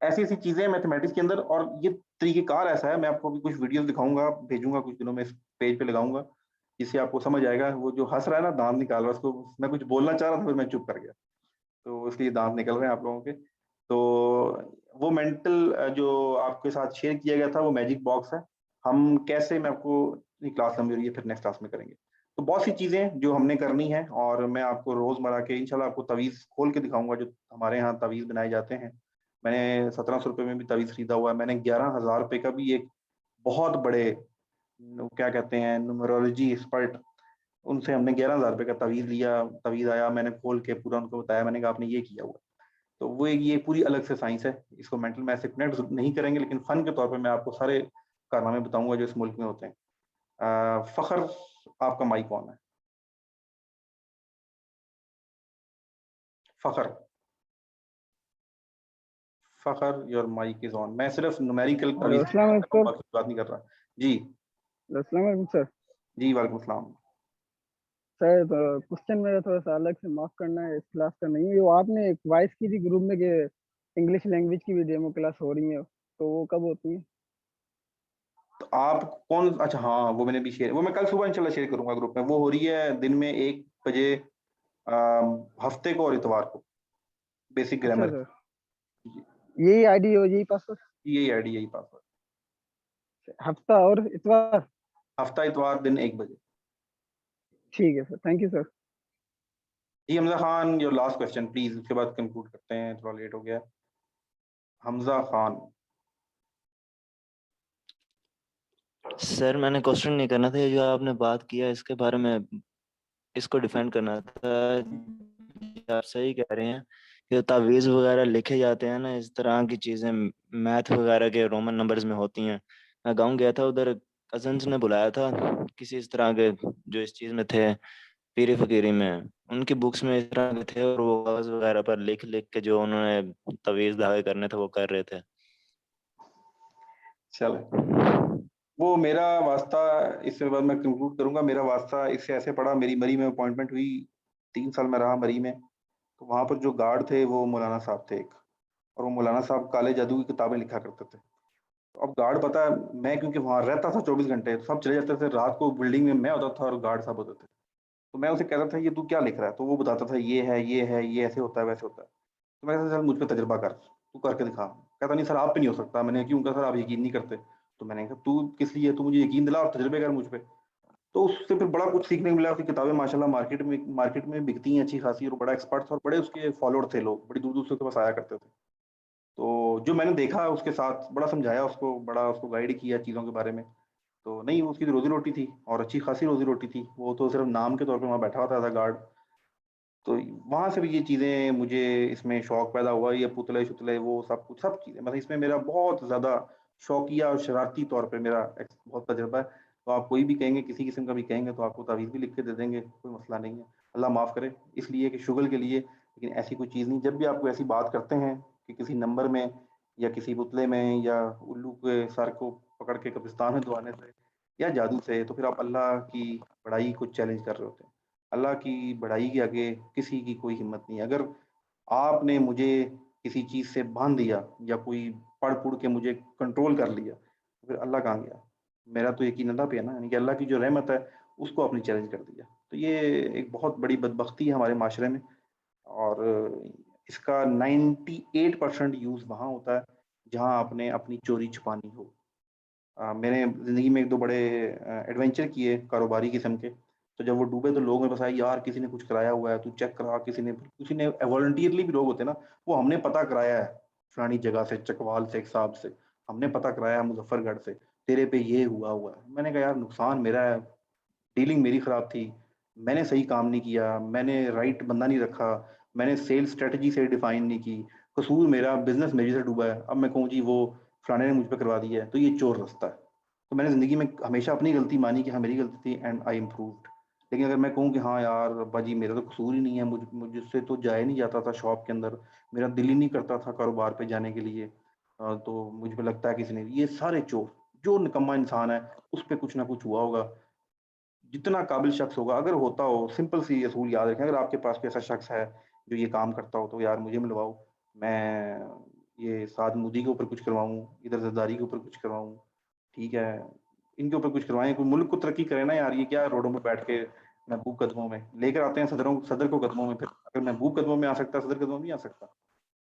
ऐसी ऐसी चीज़ें मैथमेटिक्स के अंदर, और ये तरीक़ेकार ऐसा है, मैं आपको अभी कुछ वीडियोस दिखाऊंगा, भेजूंगा कुछ दिनों में, इस पेज पे लगाऊंगा, जिससे आपको समझ आएगा। वो जो हंस रहा है ना, दांत निकाल रहा है, उसको मैं कुछ बोलना चाह रहा था, फिर मैं चुप कर गया, तो इसलिए दांत निकल रहे हैं आप लोगों के। तो वो मेंटल जो आपके साथ शेयर किया गया था वो मैजिक बॉक्स है। हम कैसे, मैं आपको क्लास लंबी हो रही है, फिर नेक्स्ट क्लास में करेंगे। तो बहुत सी चीज़ें जो हमने करनी है, और मैं आपको रोज़मर्रा के इंशाल्लाह आपको तवीज़ खोल के दिखाऊंगा, जो हमारे यहाँ तवीज़ बनाए जाते हैं। मैंने 1700 रुपये में भी तवीज़ खरीदा हुआ है। मैंने 11,000 रुपये का भी एक बहुत बड़े, क्या कहते हैं, न्यूमरोलॉजी एक्सपर्ट, उनसे हमने 11,000 रुपये का तवीज़ लिया। तवीज़ आया, मैंने खोल के पूरा उनको बताया, मैंने कहा आपने ये किया हुआ है। तो वो ये पूरी अलग से साइंस है, इसको मेंटल मैथ से कनेक्ट नहीं करेंगे, लेकिन फन के तौर पे मैं आपको सारे कारनामे बताऊंगा जो इस मुल्क में होते हैं। फखर, आपका माइक ऑन है। फखर, फखर योर माइक इज ऑन। मैं सिर्फ न्यूमेरिकल तवीज़ अस्सलाम वालेकुम बात नहीं कर रहा। जी अस्सलाम वालेकुम सर। जी वालेकुम सलाम। सर क्वेश्चन मेरा थोड़ा सा अलग से माफ करना है, इस क्लास का नहीं है। वो आपने एक वॉइस की थी ग्रुप में कि इंग्लिश लैंग्वेज की भी डेमो क्लास हो रही है, तो वो कब होती है? तो आप कौन, अच्छा हाँ, वो मैंने भी शेयर, वो मैं कल सुबह इंशाल्लाह शेयर करूंगा ग्रुप में। वो हो रही है दिन में 1 बजे, हफ्ते को और इतवार को, बेसिक अच्छा ग्रामर। सर, यही आईडी हो, यही पासवर्ड? यही आईडी, यही पासवर्ड। हफ्ता और इतवार? हफ्ता इतवार दिन 1 बजे। ठीक है सर, थैंक यू सर। जी Hamza Khan, your last question please, उसके बाद कंक्लूड करते हैं, थोड़ा लेट हो गया। हमजा खान। सर मैंने क्वेश्चन नहीं करना था, ये जो आपने बात किया इसके बारे में, इसको डिफेंड करना था। आप सही कह रहे हैं कि तावीज़ वगैरह लिखे जाते हैं ना, इस तरह की चीज़ें मैथ वगैरह के रोमन नंबर्स में होती हैं। मैं गाँव गया था, उधर कजन्स ने बुलाया था किसी इस तरह के जो इस चीज़ में थे, पीरी फकीरी में, उनकी बुक्स में इस तरह के थे, और वो कागज वगैरह पर लिख लिख के जो उन्होंने तवीज़ धागे करने थे वो कर रहे थे। चले, वो मेरा वास्ता, इसके बाद मैं कंक्लूड करूंगा। मेरा वास्ता इससे ऐसे पड़ा, मेरी मरी में अपॉइंटमेंट हुई, 3 साल में रहा मरी में। तो वहाँ पर जो गार्ड थे वो मौलाना साहब थे एक, और वो मौलाना साहब काले जादू की किताबें लिखा करते थे। तो अब गार्ड, पता है मैं क्योंकि वहाँ रहता था 24 घंटे, तो सब चले जाते थे, रात को बिल्डिंग में मैं होता था और गार्ड साहब होते थे। तो मैं उसे कहता था ये तू क्या लिख रहा है, तो वो बताता था ये है, ये है, ये ऐसे होता है, वैसे होता है। तो मैं कहता, सर मुझ पर तजर्बा कर, तू करके दिखा। कहता नहीं सर आप पे नहीं हो सकता। मैंने क्यों कहा, सर आप यकीन नहीं करते। तो मैंने कहा तू किस लिए, तू मुझे यकीन दिला और तजर्बे कर मुझ पे। तो उससे फिर बड़ा कुछ सीखने को मिला। उसकी किताबें माशाल्लाह मार्केट में बिकती हैं अच्छी खासी, और बड़ा एक्सपर्ट था और बड़े उसके फॉलोअर थे, लोग बड़ी दूर दूर से उसके पास आया करते थे। तो जो मैंने देखा उसके साथ, बड़ा समझाया उसको, बड़ा उसको गाइड किया चीज़ों के बारे में। तो नहीं, उसकी रोजी रोटी थी और अच्छी खासी रोजी रोटी थी, वो तो सिर्फ नाम के तौर पे वहाँ बैठा हुआ था एज अ गार्ड। तो वहाँ से भी ये चीज़ें, मुझे इसमें शौक पैदा हुआ, ये पुतले शुतले वो सब कुछ, सब चीज़ें, मतलब इसमें मेरा बहुत ज़्यादा शौकिया और शरारती तौर पे मेरा बहुत तजर्बा है। तो आप कोई भी कहेंगे, किसी किस्म का भी कहेंगे, तो आपको तावीज़ भी लिख के दे देंगे, कोई मसला नहीं है। अल्लाह माफ़ करे, इसलिए कि शुगल के लिए, लेकिन ऐसी कोई चीज़ नहीं। जब भी आपको ऐसी बात करते हैं कि किसी नंबर में या किसी पुतले में या उल्लू के सर को पकड़ के कब्रिस्तान में दुआने से या जादू से, तो फिर आप अल्लाह की बड़ाई को चैलेंज कर रहे होते हैं। अल्लाह की बड़ाई के आगे किसी की कोई हिम्मत नहीं है। अगर आपने मुझे किसी चीज़ से बांध दिया या कोई पढ़ पुढ़ के मुझे कंट्रोल कर लिया, तो फिर अल्लाह कहाँ गया? मेरा तो यकीन अल्लाह पे है ना, यानी कि अल्लाह की जो रहमत है उसको आपने चैलेंज कर दिया। तो ये एक बहुत बड़ी बदबख्ती है हमारे माशरे में, और इसका 98% यूज़ वहाँ होता है जहाँ आपने अपनी चोरी छुपानी हो। मैंने ज़िंदगी में 1-2 बड़े एडवेंचर किए कारोबारी किस्म के। तो जब वो डूबे तो लोग मेरे पास आए, यार किसी ने कुछ कराया हुआ है, तू चेक करा, किसी ने वॉलंटियरली भी लोग होते हैं ना, वो हमने पता कराया है फलानी जगह से, चकवाल से, एक साहब से, हमने पता कराया है मुज़फ्फरगढ़ से, तेरे पे ये हुआ है। मैंने कहा यार नुकसान मेरा है, डीलिंग मेरी खराब थी, मैंने सही काम नहीं किया, मैंने राइट बंदा नहीं रखा, मैंने सेल्स स्ट्रेटजी सही डिफाइन नहीं की, कसूर मेरा, बिजनेस मेरी से डूबा है। अब मैं कहूँ जी वो फलाने ने मुझ पे करवा दिया है, तो ये चोर रास्ता है। तो मैंने ज़िंदगी में हमेशा अपनी गलती मानी कि हाँ मेरी गलती थी, एंड आई इम्प्रूव्ड। लेकिन अगर मैं कहूँ कि हाँ यार अब्बा जी मेरा तो कसूर ही नहीं है, मुझसे तो जाया नहीं जाता था शॉप के अंदर, मेरा दिल ही नहीं करता था कारोबार पे जाने के लिए, तो मुझ पे लगता है किसी ने, ये सारे चोर, जो निकम्मा इंसान है उस पे कुछ ना कुछ हुआ होगा। जितना काबिल शख्स होगा, अगर होता हो, सिंपल सी असूल याद रखें, अगर आपके पास कोई ऐसा शख्स है जो ये काम करता हो, तो यार मुझे मिलवाओ, मैं ये साद मोदी के ऊपर कुछ करवाऊँ, इधर जरदारी के ऊपर कुछ करवाऊँ, ठीक है? इनके ऊपर कुछ करवाएँ, कोई मुल्क को तरक्की करे ना यार, ये क्या है रोडों में बैठ के महबूब कदमों में लेकर आते हैं सदर को कदमों में, फिर अगर महबूब कदमों में आ सकता है, सदर कदमों में नहीं आ सकता?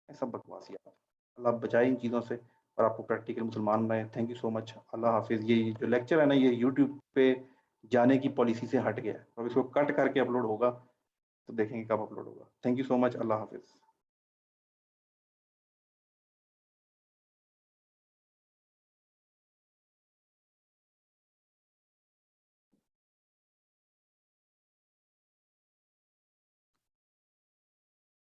ये सब बकवासियात। अल्लाह बचाए इन चीज़ों से और आपको प्रैक्टिकल मुसलमान बनाए। Thank you so much. अल्लाह हाफ़िज़। ये जो लेक्चर है ना, ये यूट्यूब पे जाने की पॉलिसी से हट गया है। अब इसको कट करके अपलोड होगा, तो देखेंगे कब अपलोड होगा। Thank you so much. अल्लाह हाफ़िज़।